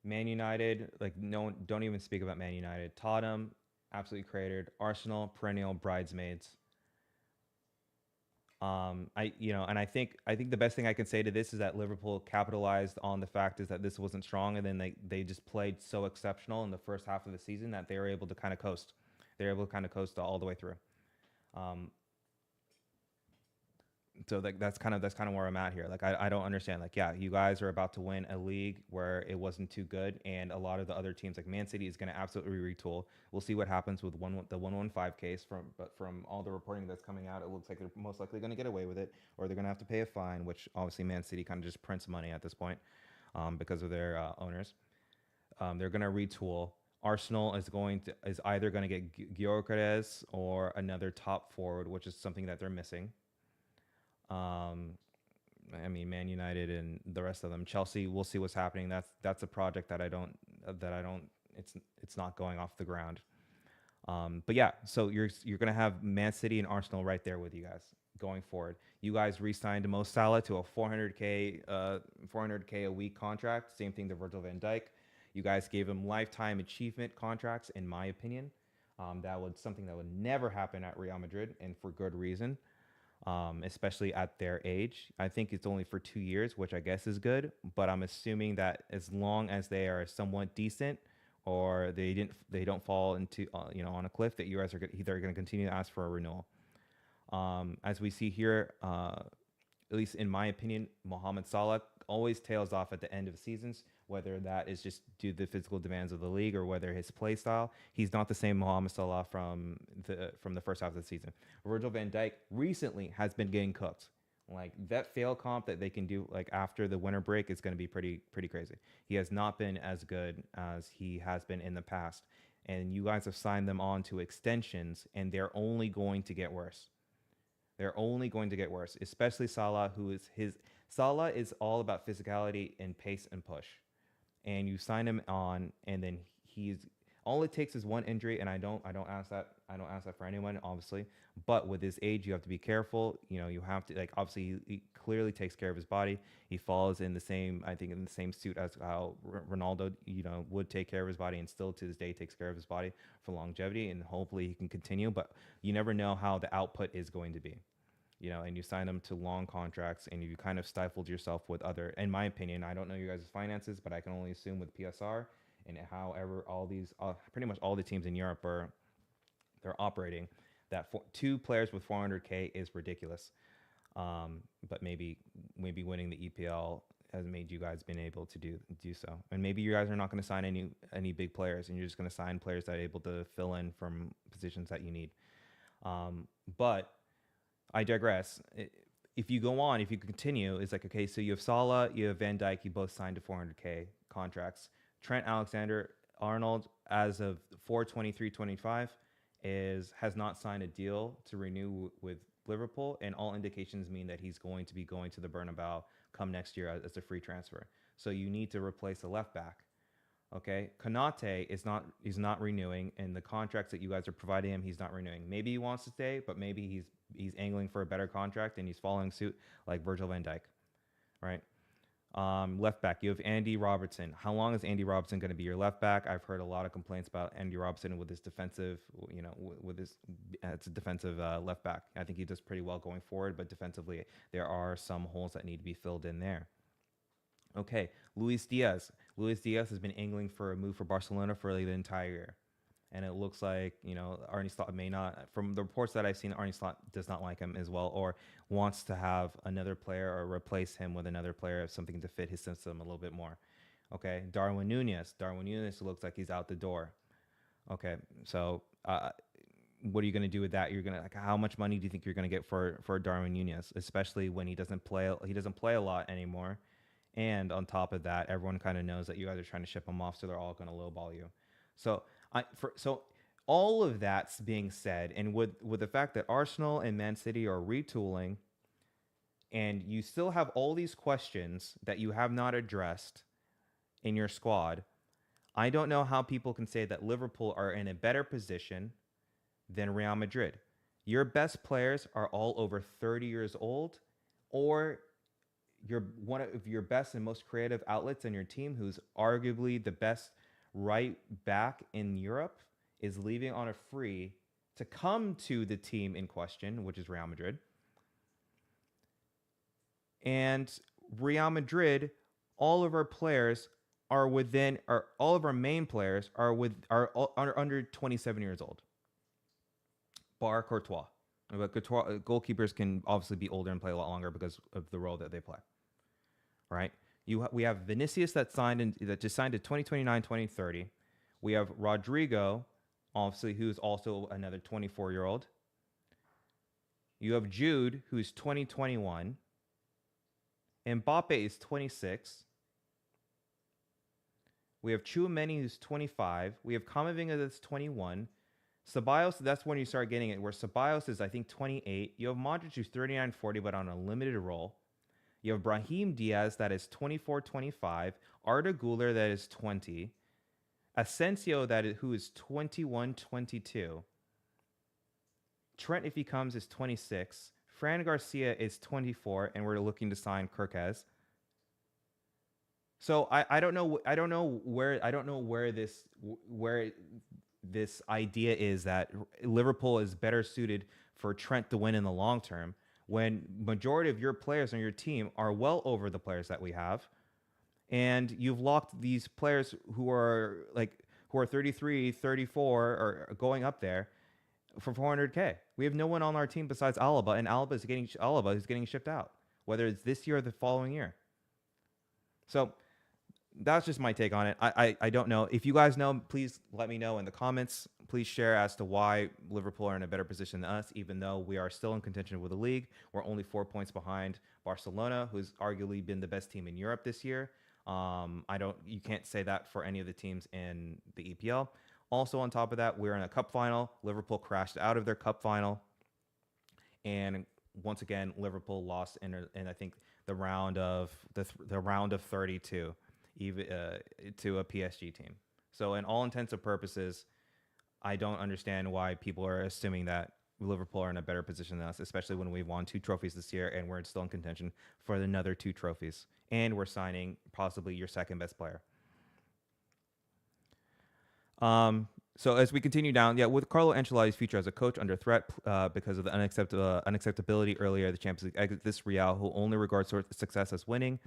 Man United, like no, don't even speak about Man United. Tottenham, absolutely cratered. Arsenal, perennial bridesmaids. I think the best thing I can say to this is that Liverpool capitalized on the fact is that this wasn't strong, and then they just played so exceptional in the first half of the season that they were able to kind of coast. They were able to kind of coast all the way through. Um, so that's kind of where I'm at here. Like I don't understand. Like yeah, you guys are about to win a league where it wasn't too good, and a lot of the other teams like Man City is going to absolutely retool. We'll see what happens with the 115 case from all the reporting that's coming out. It looks like they're most likely going to get away with it, or they're going to have to pay a fine, which obviously Man City kind of just prints money at this point because of their owners. They're going to retool. Arsenal is either going to get Gyökeres or another top forward, which is something that they're missing. Um, I mean, Man United and the rest of them. Chelsea, we'll see what's happening. That's a project that I don't. It's not going off the ground. But yeah, so you're gonna have Man City and Arsenal right there with you guys going forward. You guys re-signed Mo Salah to a 400k a week contract. Same thing to Virgil van Dijk. You guys gave him lifetime achievement contracts, in my opinion. That was something that would never happen at Real Madrid, and for good reason, especially at their age. I think it's only for 2 years, which I guess is good. But I'm assuming that as long as they are somewhat decent, or they don't fall into on a cliff, that you guys are either going to continue to ask for a renewal. As we see here, at least in my opinion, Mohamed Salah always tails off at the end of seasons, whether that is just due to the physical demands of the league or whether his play style. He's not the same Mohamed Salah from the first half of the season. Virgil van Dijk recently has been getting cooked. Like that fail comp that they can do like after the winter break is going to be pretty crazy. He has not been as good as he has been in the past, and you guys have signed them on to extensions, and they're only going to get worse. They're only going to get worse, especially Salah, Salah is all about physicality and pace and push. And you sign him on, and then he's all it takes is one injury, and I don't ask that for anyone, obviously. But with his age, you have to be careful. You have to like obviously he clearly takes care of his body. He falls in the same, I think, in the same suit as how Ronaldo, would take care of his body, and still to this day takes care of his body for longevity, and hopefully he can continue. But you never know how the output is going to be. And you sign them to long contracts, and you kind of stifled yourself with other, in my opinion, I don't know you guys' finances, but I can only assume with PSR and however all these, pretty much all the teams in Europe they're operating, that two players with 400k is ridiculous. But maybe winning the EPL has made you guys been able to do so, and maybe you guys are not going to sign any big players, and you're just going to sign players that are able to fill in from positions that you need. But I digress. If you continue, it's like, okay, so you have Salah, you have Van Dijk, you both signed to 400k contracts. Trent Alexander-Arnold, as of 4/23/25, has not signed a deal to renew with Liverpool, and all indications mean that he's going to be going to the Bernabeu come next year as a free transfer. So you need to replace a left back. Okay, Konate he's not renewing, and the contracts that you guys are providing him, he's not renewing. Maybe he wants to stay, but maybe he's angling for a better contract, and he's following suit like Virgil van Dijk, right? Left back, you have Andy Robertson. How long is Andy Robertson going to be your left back? I've heard a lot of complaints about Andy Robertson with his defensive, with his it's a defensive left back. I think he does pretty well going forward, but defensively there are some holes that need to be filled in there. Okay, Luis Diaz. Luis Diaz has been angling for a move for Barcelona for like the entire year. And it looks like, Arnie Slot may not, from the reports that I've seen, Arnie Slot does not like him as well, or wants to have another player or replace him with another player, something to fit his system a little bit more. Okay, Darwin Nunez. Darwin Nunez looks like he's out the door. Okay, so what are you going to do with that? You're going to, like, how much money do you think you're going to get for Darwin Nunez, especially when he doesn't play a lot anymore? And on top of that, everyone kind of knows that you guys are trying to ship him off, so they're all going to lowball you. So so all of that's being said, and with the fact that Arsenal and Man City are retooling, and you still have all these questions that you have not addressed in your squad, I don't know how people can say that Liverpool are in a better position than Real Madrid. Your best players are all over 30 years old, or one of your best and most creative outlets in your team, who's arguably the best right back in Europe, is leaving on a free to come to the team in question, which is Real Madrid. And Real Madrid, all of our players are within, or all of our main players are under 27 years old, bar Courtois. But Courtois, goalkeepers can obviously be older and play a lot longer because of the role that they play, right? We have Vinicius that just signed to 2029, 2030. We have Rodrigo, obviously, who's also another 24-year-old. You have Jude, who's 2021. Mbappe is 26. We have Chouameni, who's 25. We have Camavinga, that's 21. Ceballos, that's when you start getting it, where Ceballos is, I think, 28. You have Modric, who's 39, 40, but on a limited role. You have Brahim Diaz, that is 24, 25. Arda Güler, that is 20. Asensio, who is 21, 22. Trent, if he comes, is 26. Fran Garcia is 24, and we're looking to sign Kirkez. So I don't know where this idea is that Liverpool is better suited for Trent to win in the long term when majority of your players on your team are well over the players that we have, and you've locked these players who are 33, 34 or going up there for 400K. We have no one on our team besides Alaba, and Alaba is getting shipped out, whether it's this year or the following year. So that's just my take on it. I don't know. If you guys know, please let me know in the comments. Please share as to why Liverpool are in a better position than us, even though we are still in contention with the league. We're only 4 points behind Barcelona, who's arguably been the best team in Europe this year. You can't say that for any of the teams in the EPL. Also, on top of that, we're in a cup final. Liverpool crashed out of their cup final, and once again, Liverpool lost in I think the round of 32, even to a PSG team. So, in all intents and purposes, I don't understand why people are assuming that Liverpool are in a better position than us, especially when we've won 2 trophies this year and we're still in contention for another 2 trophies, and we're signing possibly your second best player. So as we continue down, with Carlo Ancelotti's future as a coach under threat because of the unacceptability earlier of the Champions League exit, this Real, who only regards success as winning,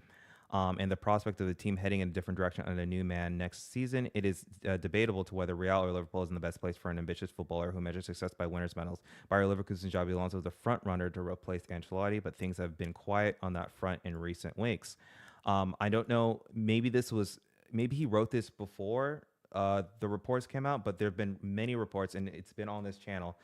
and the prospect of the team heading in a different direction under a new man next season, it is debatable to whether Real or Liverpool is in the best place for an ambitious footballer who measures success by winners' medals. Bayer Leverkusen Xabi Alonso is the front runner to replace Ancelotti, but things have been quiet on that front in recent weeks. I don't know. Maybe he wrote this before the reports came out, but there have been many reports, and it's been on this channel.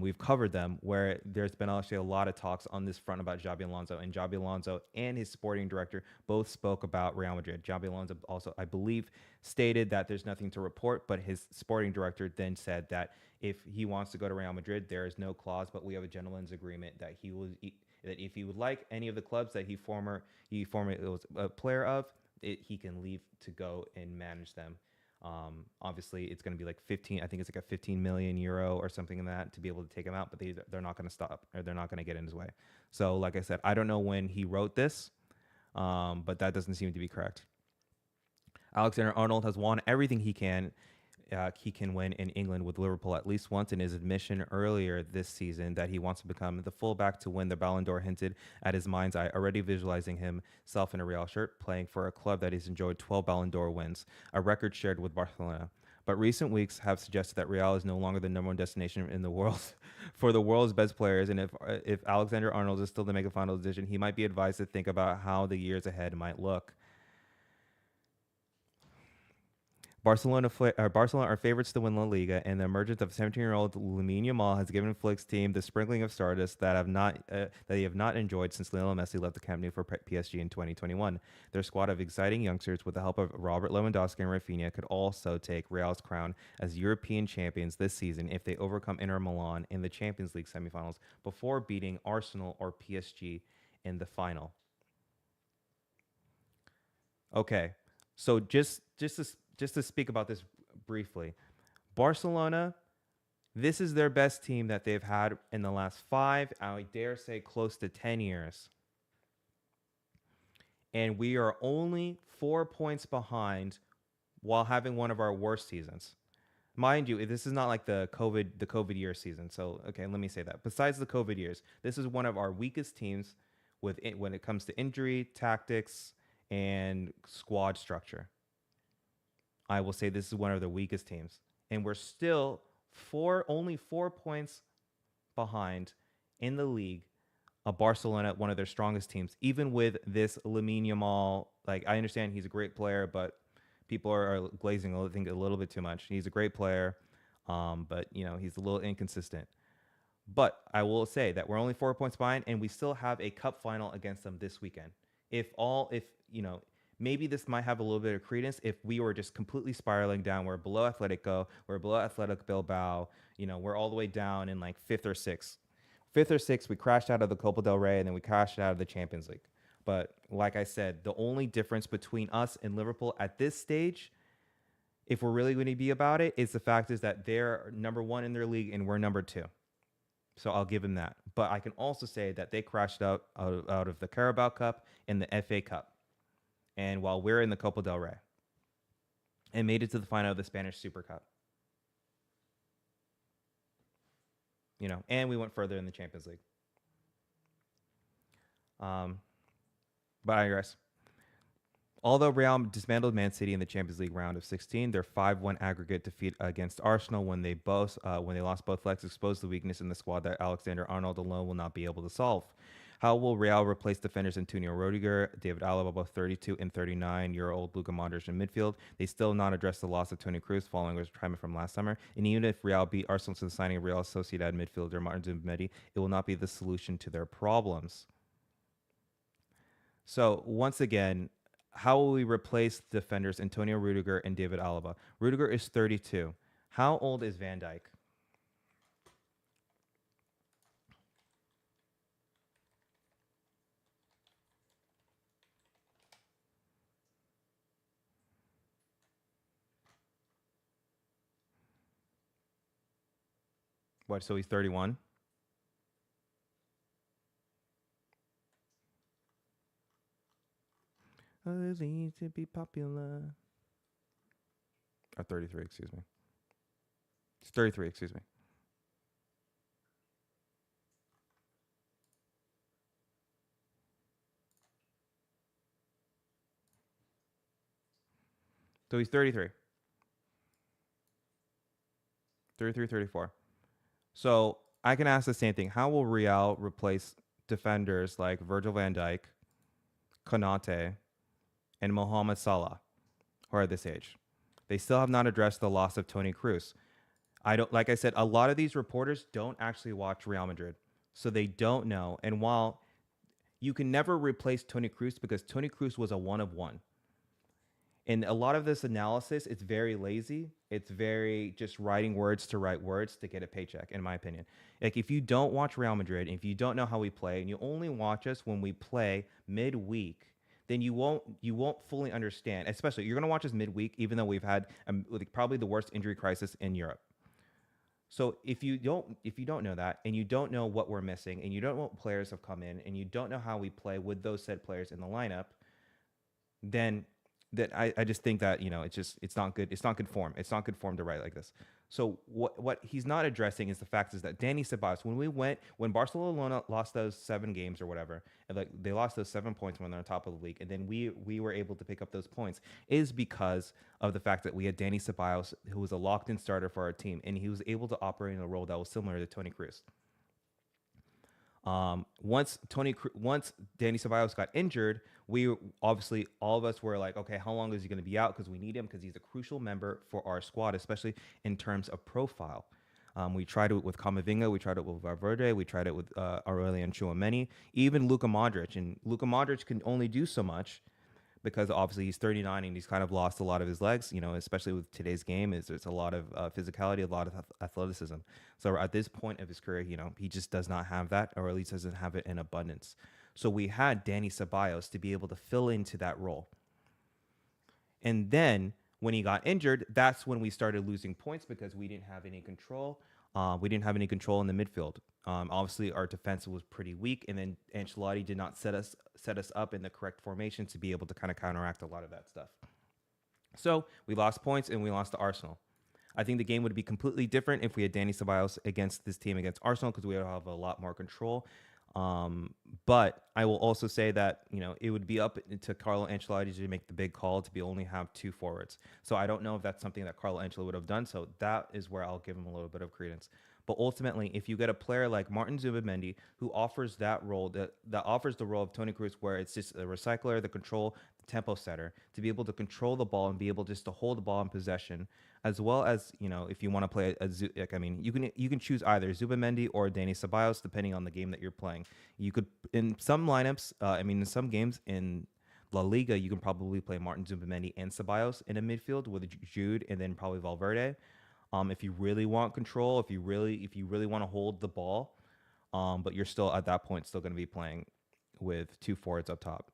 We've covered them, where there's been actually a lot of talks on this front about Xabi Alonso, and Xabi Alonso and his sporting director both spoke about Real Madrid. Xabi Alonso also, I believe, stated that there's nothing to report, but his sporting director then said that if he wants to go to Real Madrid, there is no clause, but we have a gentleman's agreement that that if he would like any of the clubs that he formerly was a player of, he can leave to go and manage them. Obviously, it's going to be like 15. I think it's like a 15 million euro or something in that to be able to take him out, but they're not going to stop, or they're not going to get in his way. So, like I said, I don't know when he wrote this, but that doesn't seem to be correct. Alexander-Arnold has won everything he can win in England with Liverpool at least once. In his admission earlier this season that he wants to become the fullback to win the Ballon d'Or, hinted at his mind's eye, already visualizing himself in a Real shirt, playing for a club that he's enjoyed 12 Ballon d'Or wins, a record shared with Barcelona. But recent weeks have suggested that Real is no longer the number one destination in the world for the world's best players, and if Alexander-Arnold is still to make a final decision, he might be advised to think about how the years ahead might look. Barcelona are favorites to win La Liga, and the emergence of 17-year-old Lamine Yamal has given Flick's team the sprinkling of stardust that they have not enjoyed since Lionel Messi left the Camp Nou for PSG in 2021. Their squad of exciting youngsters, with the help of Robert Lewandowski and Rafinha, could also take Real's crown as European champions this season if they overcome Inter Milan in the Champions League semifinals before beating Arsenal or PSG in the final. Okay, so just to speak about this briefly, Barcelona, this is their best team that they've had in the last 5, I dare say close to 10 years. And we are only 4 points behind while having one of our worst seasons. Mind you, this is not like the COVID year season. So, okay, let me say that. Besides the COVID years, this is one of our weakest teams with it when it comes to injury, tactics, and squad structure. I will say this is one of the weakest teams, and we're still only 4 points behind in the league Barcelona, one of their strongest teams, even with this Lamine Yamal. Like, I understand he's a great player, but people are glazing, I think, a little bit too much. He's a great player, but he's a little inconsistent. But I will say that we're only 4 points behind, and we still have a cup final against them this weekend. If maybe this might have a little bit of credence if we were just completely spiraling down. We're below Atletico, we're below Athletic Bilbao. We're all the way down in like fifth or sixth. Fifth or sixth, we crashed out of the Copa del Rey, and then we crashed out of the Champions League. But like I said, the only difference between us and Liverpool at this stage, if we're really going to be about it, is the fact is that they're number one in their league and we're number two. So I'll give him that. But I can also say that they crashed out of the Carabao Cup and the FA Cup. And while we're in the Copa del Rey, and made it to the final of the Spanish Super Cup. And we went further in the Champions League. But I digress. Although Real dismantled Man City in the Champions League round of 16, their 5-1 aggregate defeat against Arsenal when they lost both legs exposed the weakness in the squad that Alexander-Arnold alone will not be able to solve. How will Real replace defenders Antonio Rudiger, David Alaba, both 32 and 39-year-old Luka Modric in midfield? They still not addressed the loss of Toni Kroos following his retirement from last summer. And even if Real beat Arsenal to the signing of Real Sociedad midfielder Martin Zubimendi, it will not be the solution to their problems. So once again, how will we replace defenders Antonio Rudiger and David Alaba? Rudiger is 32. How old is Van Dijk? What, so he's 31? Others need to be popular. Or 33, excuse me. It's 33, excuse me. So he's 33. 33, 34. So I can ask the same thing. How will Real replace defenders like Virgil van Dijk, Konate, and Mohamed Salah, who are at this age? They still have not addressed the loss of Toni Kroos. Like I said, a lot of these reporters don't actually watch Real Madrid, so they don't know. And while you can never replace Toni Kroos because Toni Kroos was a one of one. And a lot of this analysis, it's very lazy. It's very just writing words to write words to get a paycheck, in my opinion. Like, if you don't watch Real Madrid, if you don't know how we play, and you only watch us when we play midweek, then you won't fully understand. Especially, you're gonna watch us midweek, even though we've had probably the worst injury crisis in Europe. So if you don't know that, and you don't know what we're missing, and you don't know what players have come in, and you don't know how we play with those said players in the lineup, then that I just think that it's not good. It's not good form. It's not good form to write like this. So what he's not addressing is the fact is that Dani Ceballos, when Barcelona lost those 7 games or whatever, and like they lost those 7 points when they're on top of the league, and then we were able to pick up those points, is because of the fact that we had Dani Ceballos, who was a locked-in starter for our team, and he was able to operate in a role that was similar to Toni Kroos. Once Dani Ceballos got injured, we obviously, all of us were like, okay, how long is he going to be out? Because we need him, because he's a crucial member for our squad, especially in terms of profile. We tried it with Camavinga, we tried it with Valverde, we tried it with Aurelian Tchouameni, even Luka Modric. And Luka Modric can only do so much because obviously he's 39 and he's kind of lost a lot of his legs, especially with today's game. There's a lot of physicality, a lot of athleticism. So at this point of his career, he just does not have that, or at least doesn't have it in abundance. So we had Dani Ceballos to be able to fill into that role. And then when he got injured, that's when we started losing points because we didn't have any control. We didn't have any control in the midfield. Obviously, our defense was pretty weak, and then Ancelotti did not set us up in the correct formation to be able to kind of counteract a lot of that stuff. So we lost points, and we lost to Arsenal. I think the game would be completely different if we had Dani Ceballos against this team against Arsenal, because we would have a lot more control. Um, but I will also say that it would be up to Carlo Ancelotti to make the big call to be only have two forwards. So I don't know if that's something that Carlo Ancelotti would have done. So that is where I'll give him a little bit of credence. But ultimately, if you get a player like Martin Zubimendi who offers that role, that offers the role of Toni Kroos, where it's just a recycler, the control, the tempo setter, to be able to control the ball and be able just to hold the ball in possession, as well as if you want to play like, I mean, you can choose either Zubimendi or Dani Ceballos depending on the game that you're playing. You could in some lineups, I mean, in some games in La Liga, you can probably play Martin Zubimendi and Ceballos in a midfield with Jude and then probably Valverde. If you really want control, if you really want to hold the ball, but you're still at that point still going to be playing with two forwards up top.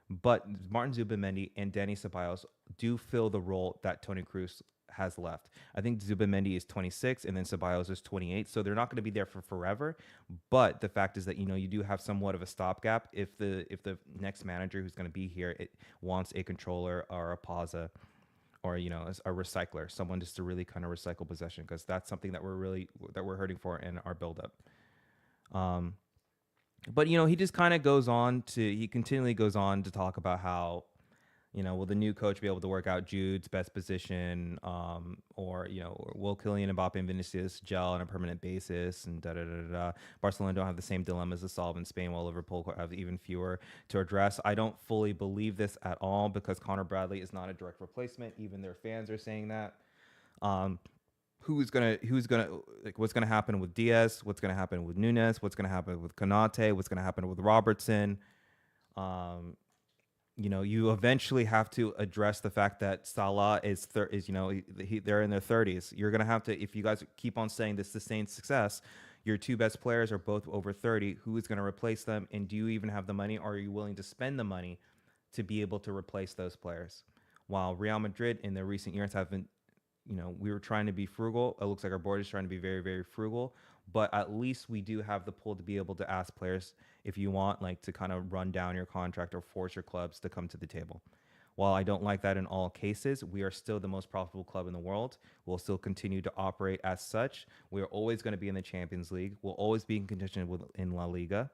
But Martin Zubimendi and Dani Ceballos do fill the role that Toni Kroos has left. I think Zubimendi is 26 and then Ceballos is 28, so they're not going to be there for forever. But the fact is that you do have somewhat of a stopgap if the next manager who's going to be here wants a controller or a pausa or a recycler, someone just to really kind of recycle possession, because that's something that we're hurting for in our buildup. But he just kind of he continually goes on to talk about how will the new coach be able to work out Jude's best position, or will Kylian Mbappe and Vinicius gel on a permanent basis, and da da da da. Barcelona don't have the same dilemmas to solve in Spain, while Liverpool have even fewer to address. I don't fully believe this at all, because Connor Bradley is not a direct replacement. Even their fans are saying that. Who's gonna like, what's gonna happen with Diaz? What's gonna happen with Nunes? What's gonna happen with Konate? What's gonna happen with Robertson? You eventually have to address the fact that Salah they're in their 30s. You're gonna have to, if you guys keep on saying this sustained success, your two best players are both over 30. Who is gonna replace them? And do you even have the money, or are you willing to spend the money to be able to replace those players? While Real Madrid in the recent years have been, we were trying to be frugal. It looks like our board is trying to be very, very frugal, but at least we do have the pull to be able to ask players if you want, like, to kind of run down your contract or force your clubs to come to the table. While I don't like that in all cases, we are still the most profitable club in the world. We'll still continue to operate as such. We are always going to be in the Champions League. We'll always be in contention in La Liga.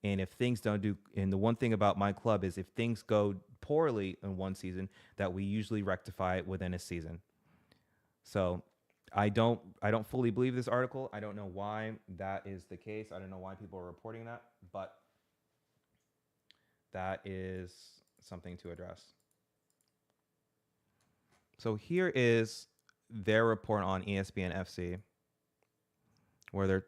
And if things don't do, and the one thing about my club is if things go poorly in one season, that we usually rectify it within a season. So I don't fully believe this article. I don't know why that is the case. I don't know why people are reporting that, but that is something to address. So here is their report on ESPN FC,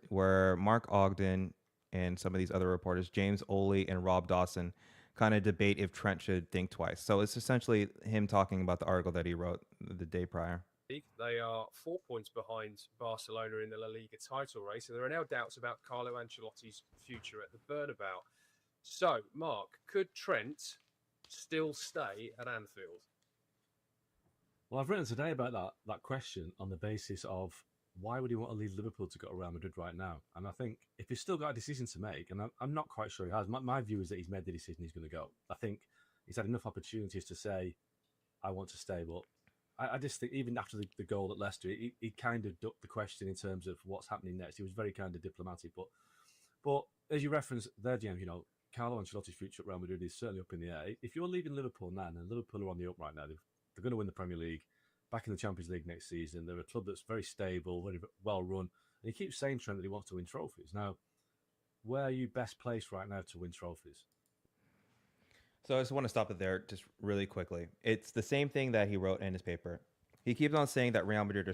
where Mark Ogden and some of these other reporters, James Oley and Rob Dawson, kind of debate if Trent should think twice. So it's essentially him talking about the article that he wrote the day prior. They are 4 points behind Barcelona in the La Liga title race, and there are now doubts about Carlo Ancelotti's future at the Bernabeu. So, Mark, could Trent still stay at Anfield? Well, I've written today about that question on the basis of why would he want to leave Liverpool to go to Real Madrid right now? And I think if he's still got a decision to make, and I'm not quite sure he has, my view is that he's made the decision he's going to go. I think he's had enough opportunities to say, I want to stay, but I just think even after the goal at Leicester, he kind of ducked the question in terms of what's happening next. He was very kind of diplomatic. But as you referenced there, James, Carlo Ancelotti's future at Real Madrid is certainly up in the air. If you're leaving Liverpool now, and Liverpool are on the up right now, they're going to win the Premier League, back in the Champions League next season. They're a club that's very stable, very well run. And he keeps saying, Trent, that he wants to win trophies. Now, where are you best placed right now to win trophies? So I just want to stop it there just really quickly. It's the same thing that he wrote in his paper. He keeps on saying that Real Madrid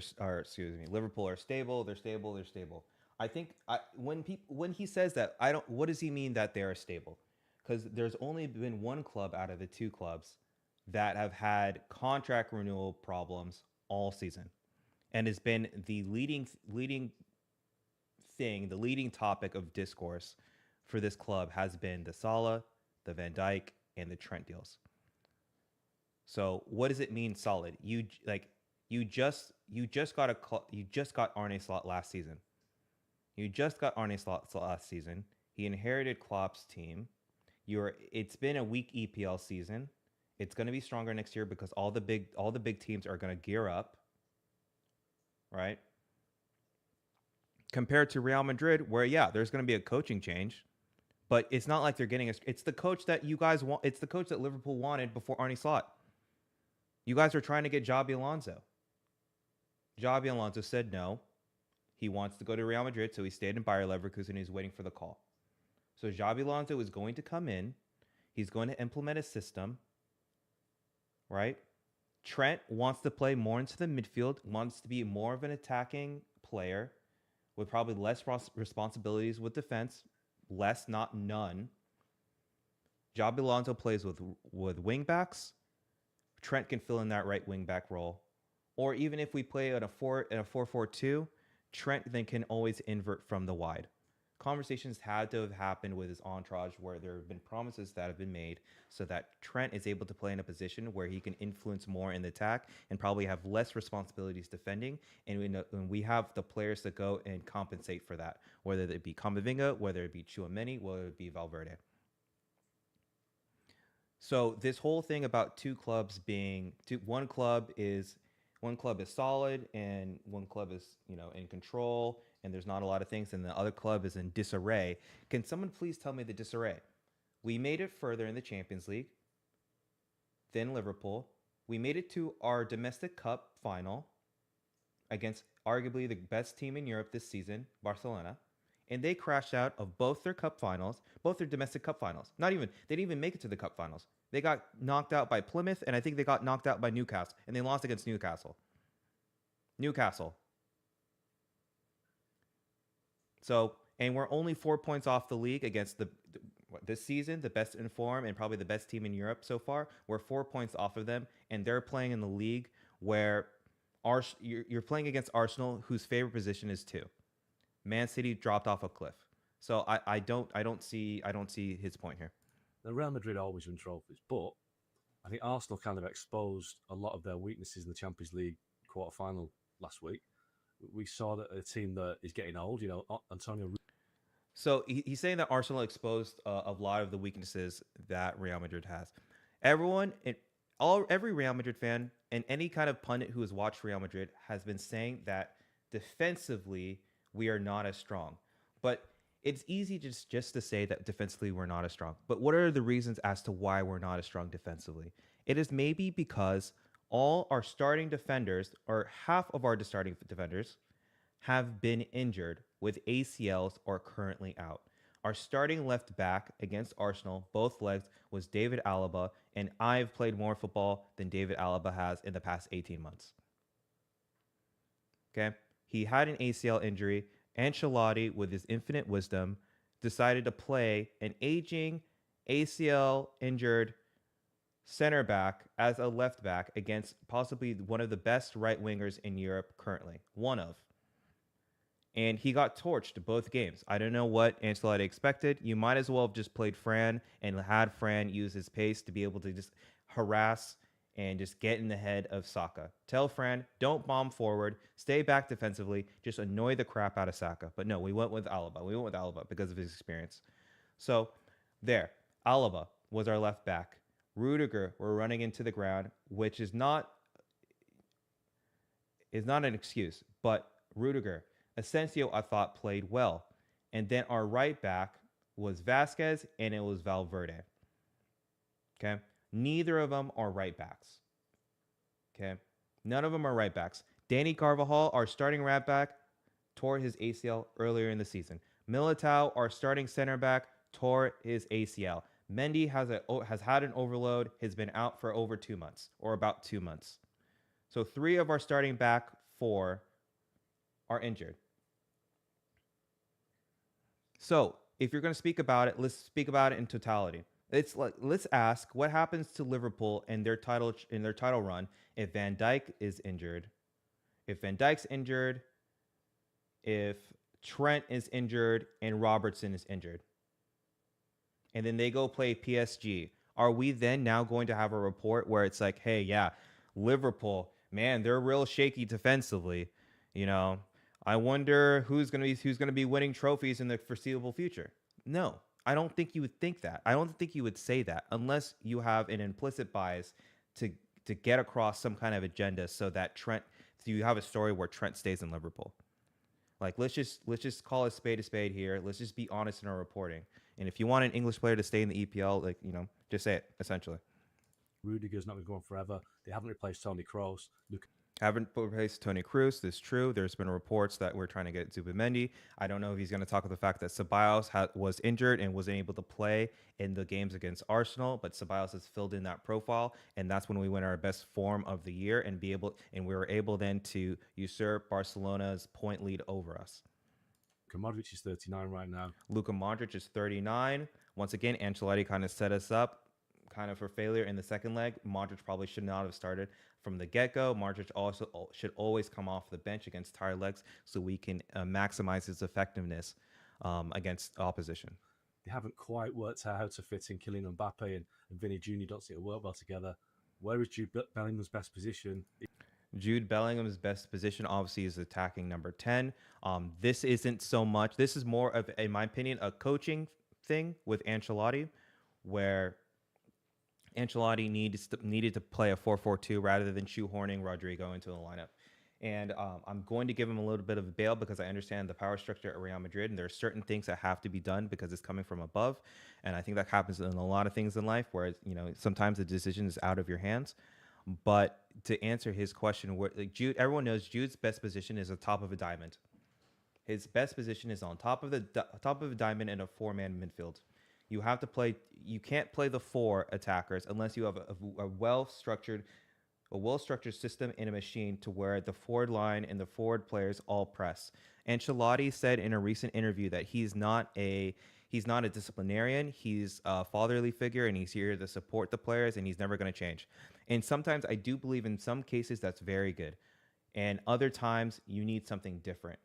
Liverpool are stable. They're stable. They're stable. I think when he says that, what does he mean that they are stable? Because there's only been one club out of the two clubs that have had contract renewal problems all season, and has been the leading topic of discourse for this club has been the Salah, the Van Dijk, and the Trent deals. So what does it mean solid? You just got Arne Slot last season. You just got Arne Slot last season. He inherited Klopp's team. It's been a weak EPL season. It's going to be stronger next year because all the big teams are going to gear up, right? Compared to Real Madrid, where there's going to be a coaching change, But it's not like they're getting a. It's the coach that you guys want. It's the coach that Liverpool wanted before Arne Slot. You guys are trying to get Xabi Alonso. Xabi Alonso said no. He wants to go to Real Madrid, so he stayed in Bayer Leverkusen and he's waiting for the call. So Xabi Alonso is going to come in. He's going to implement a system, right? Trent wants to play more into the midfield, wants to be more of an attacking player with probably less responsibilities with defense, less, not none. Xabi Alonso plays with wing backs. Trent can fill in that right wing back role. Or even if we play in a 4-4-2, Trent then can always invert from the wide. Conversations had to have happened with his entourage where there have been promises that have been made so that Trent is able to play in a position where he can influence more in the attack and probably have less responsibilities defending. And we have the players to go and compensate for that, whether it be Camavinga, whether it be Tchouaméni, whether it be Valverde. So this whole thing about one club is solid and one club is, in control and there's not a lot of things and the other club is in disarray. Can someone please tell me the disarray? We made it further in the Champions League than Liverpool. We made it to our domestic cup final against arguably the best team in Europe this season, Barcelona. And they crashed out of both their cup finals, both their domestic cup finals. They didn't even make it to the cup finals. They got knocked out by Plymouth, and I think they got knocked out by Newcastle, and they lost against Newcastle. So, and we're only 4 points off the league against this season, the best in form and probably the best team in Europe so far. We're 4 points off of them, and they're playing in the league where you're playing against Arsenal, whose favorite position is 2. Man City dropped off a cliff. So I don't see his point here. The Real Madrid always win trophies, but I think Arsenal kind of exposed a lot of their weaknesses in the Champions League quarter-final last week. We saw that a team that is getting old, Antonio. So he's saying that Arsenal exposed a lot of the weaknesses that Real Madrid has. Every Real Madrid fan and any kind of pundit who has watched Real Madrid has been saying that defensively we are not as strong. But it's easy just to say that defensively we're not as strong. But what are the reasons as to why we're not as strong defensively? It is maybe because all our starting defenders, or half of our starting defenders, have been injured with ACLs or currently out. Our starting left back against Arsenal, both legs, was David Alaba, and I've played more football than David Alaba has in the past 18 months. Okay? He had an ACL injury. Ancelotti, with his infinite wisdom, decided to play an aging ACL-injured center back as a left back against possibly one of the best right wingers in Europe currently. One of. And he got torched both games. I don't know what Ancelotti expected. You might as well have just played Fran and had Fran use his pace to be able to just harass and just get in the head of Saka. Tell Fran, don't bomb forward, stay back defensively, just annoy the crap out of Saka. But no, we went with Alaba because of his experience. So there, Alaba was our left back. Rudiger were running into the ground, which is not an excuse, but Rudiger. Asensio, I thought, played well. And then our right back was Vasquez and it was Valverde. Okay? Neither of them are right backs. Okay? None of them are right backs. Danny Carvajal, our starting right back, tore his ACL earlier in the season. Militao, our starting center back, tore his ACL. Mendy has had an overload, has been out for over 2 months, or about 2 months. So 3 of our starting back 4 are injured. So if you're going to speak about it, let's speak about it in totality. Let's ask what happens to Liverpool in their title run if Van Dijk is injured, if Van Dijk's injured, if Trent is injured, and Robertson is injured, and then they go play PSG. Are we then now going to have a report where it's like, hey, yeah, Liverpool, man, they're real shaky defensively. I wonder who's going to be winning trophies in the foreseeable future. No. I don't think you would think that. I don't think you would say that unless you have an implicit bias to get across some kind of agenda so you have a story where Trent stays in Liverpool. Like let's just call a spade here. Let's just be honest in our reporting. And if you want an English player to stay in the EPL, like, just say it, essentially. Rudiger's not going to go on forever. They haven't replaced Toni Kroos. Haven't replaced Toni Kroos. This is true. There's been reports that we're trying to get Zubimendi. I don't know if he's going to talk about the fact that Ceballos was injured and wasn't able to play in the games against Arsenal, but Ceballos has filled in that profile, and that's when we went our best form of the year and we were able then to usurp Barcelona's point lead over us. Modric is 39 right now. Luka Modric is 39. Once again, Ancelotti kind of set us up kind of for failure in the second leg. Modric probably should not have started from the get-go. Modric also should always come off the bench against tired legs so we can maximize his effectiveness against opposition. They haven't quite worked out how to fit in Kylian Mbappe and Vinny Jr. don't seem to work well together. Where is Jude Bellingham's best position? Jude Bellingham's best position obviously is attacking number 10. This isn't so much. This is more of, in my opinion, a coaching thing with Ancelotti, where Ancelotti needed to play a 4-4-2 rather than shoehorning Rodrigo into the lineup. And I'm going to give him a little bit of a bail because I understand the power structure at Real Madrid, and there are certain things that have to be done because it's coming from above. And I think that happens in a lot of things in life where, sometimes the decision is out of your hands. But to answer his question, Jude, everyone knows Jude's best position is on top of a diamond. His best position is on top of a diamond in a 4-man midfield. You can't play the 4 attackers unless you have a well-structured system in a machine to where the forward line and the forward players all press. Ancelotti said in a recent interview that he's not a disciplinarian. He's a fatherly figure, and he's here to support the players, and he's never going to change. And sometimes I do believe in some cases that's very good, and other times you need something different.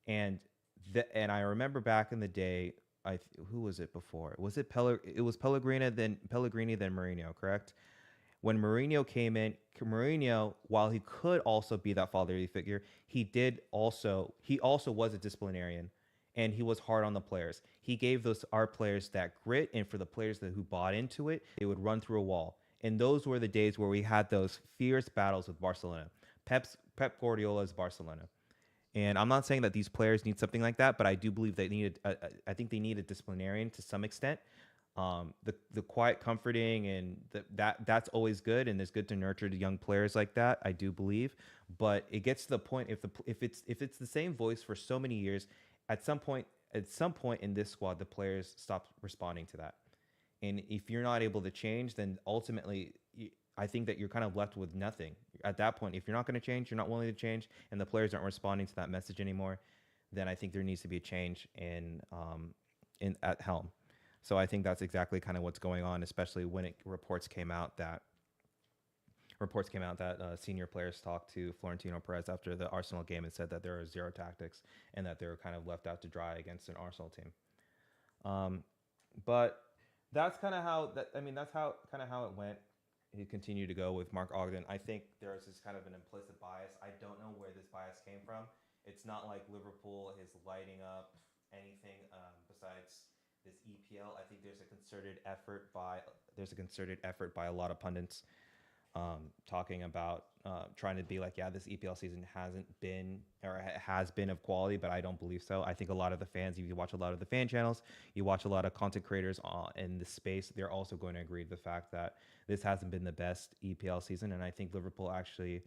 And I remember back in the day, who was it before? Was it It was Pellegrini, then Mourinho, correct? When Mourinho came in, while he could also be that fatherly figure, he also was a disciplinarian, and he was hard on the players. He gave our players that grit, and for the players who bought into it, they would run through a wall. And those were the days where we had those fierce battles with Barcelona. Pep Guardiola's Barcelona. And I'm not saying that these players need something like that, but I do believe I think they need a disciplinarian to some extent. The quiet comforting and that's always good, and it's good to nurture the young players like that, I do believe. But it gets to the point, if it's the same voice for so many years, at some point in this squad, the players stop responding to that. And if you're not able to change, then ultimately I think that you're kind of left with nothing. At that point, if you're not going to change, you're not willing to change, and the players aren't responding to that message anymore, then I think there needs to be a change at helm. So I think that's exactly kind of what's going on, especially when reports came out that senior players talked to Florentino Perez after the Arsenal game and said that there are zero tactics and that they were kind of left out to dry against an Arsenal team. But that's kind of how it went. He continued to go with Mark Ogden. I think there is this kind of an implicit bias. I don't know where this bias came from. It's not like Liverpool is lighting up anything besides this EPL. I think there's a concerted effort by a lot of pundits talking about trying to be like, yeah, this EPL season hasn't been or has been of quality, but I don't believe so. I think a lot of the fans, if you watch a lot of the fan channels, you watch a lot of content creators in the space, they're also going to agree with the fact that this hasn't been the best EPL season. And I think Liverpool actually,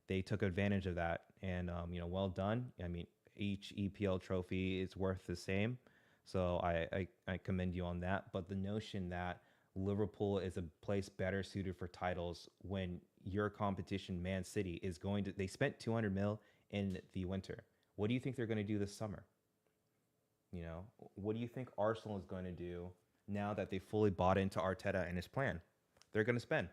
they took advantage of that. And, well done. I mean, each EPL trophy is worth the same. So I commend you on that. But the notion that Liverpool is a place better suited for titles when your competition, Man City, they spent 200 mil in the winter. What do you think they're going to do this summer? What do you think Arsenal is going to do now that they fully bought into Arteta and his plan? They're going to spend.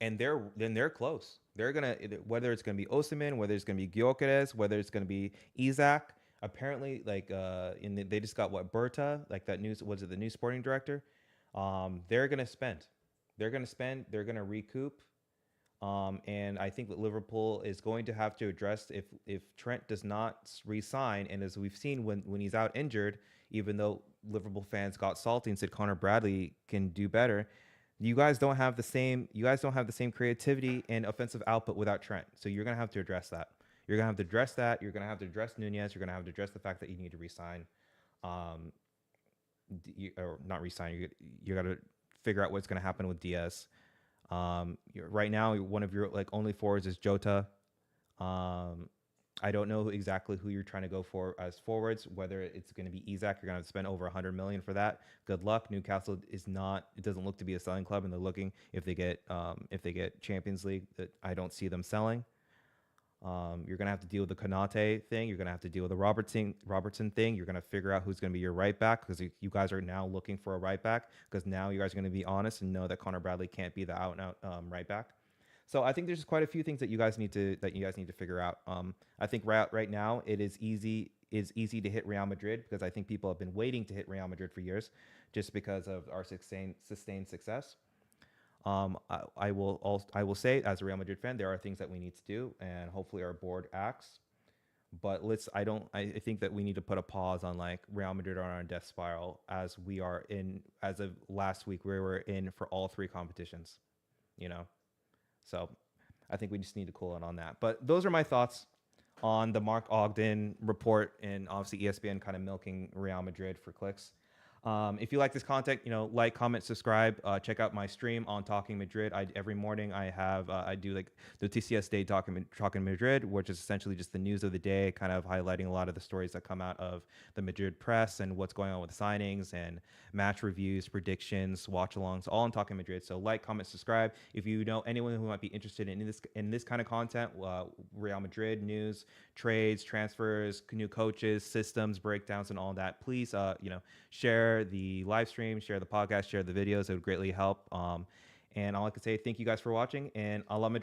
And they're close. They're going to, whether it's going to be Osimhen, whether it's going to be Gyökeres, whether it's going to be Isak. Apparently, they just got Berta, like that news. Was it the new sporting director? They're going to spend. They're going to recoup. And I think that Liverpool is going to have to address if Trent does not re-sign. And as we've seen when he's out injured, even though Liverpool fans got salty and said Connor Bradley can do better, you guys don't have the same creativity and offensive output without Trent. So you're going to have to address that. You're going to have to address that. You're going to have to address Nunez. You're going to have to address the fact that you need to re-sign or not re-sign. You got to figure out what's going to happen with Diaz. Right now, one of your like only forwards is Jota. Um, I don't know exactly who you're trying to go for as forwards. Whether it's going to be Isak, you're going to spend over 100 million for that. Good luck. Newcastle is not. It doesn't look to be a selling club, and they're looking if they get Champions League. That I don't see them selling. You're going to have to deal with the Konate thing. You're going to have to deal with the Robertson thing. You're going to figure out who's going to be your right back because you guys are now looking for a right back because now you guys are going to be honest and know that Connor Bradley can't be the out and out right back. So I think there's quite a few things that you guys need to figure out. I think right now it is easy to hit Real Madrid because I think people have been waiting to hit Real Madrid for years just because of our sustained success. I will say as a Real Madrid fan, there are things that we need to do, and hopefully our board acts. But I think that we need to put a pause on like Real Madrid are on a death spiral as we are in. As of last week, we were in for all 3 competitions. So I think we just need to cool it on that. But those are my thoughts on the Mark Ogden report and obviously ESPN kind of milking Real Madrid for clicks. If you like this content, like, comment, subscribe. Check out my stream on Talking Madrid. Every morning I do like the TCS Day Talking Madrid, which is essentially just the news of the day, kind of highlighting a lot of the stories that come out of the Madrid press and what's going on with signings and match reviews, predictions, watch-alongs, all on Talking Madrid. So like, comment, subscribe. If you know anyone who might be interested in this kind of content, Real Madrid news, trades, transfers, new coaches, systems, breakdowns, and all that, please, share the live stream, share the podcast, share the videos. It would greatly help. And all I can say, thank you guys for watching, and a la Madrid.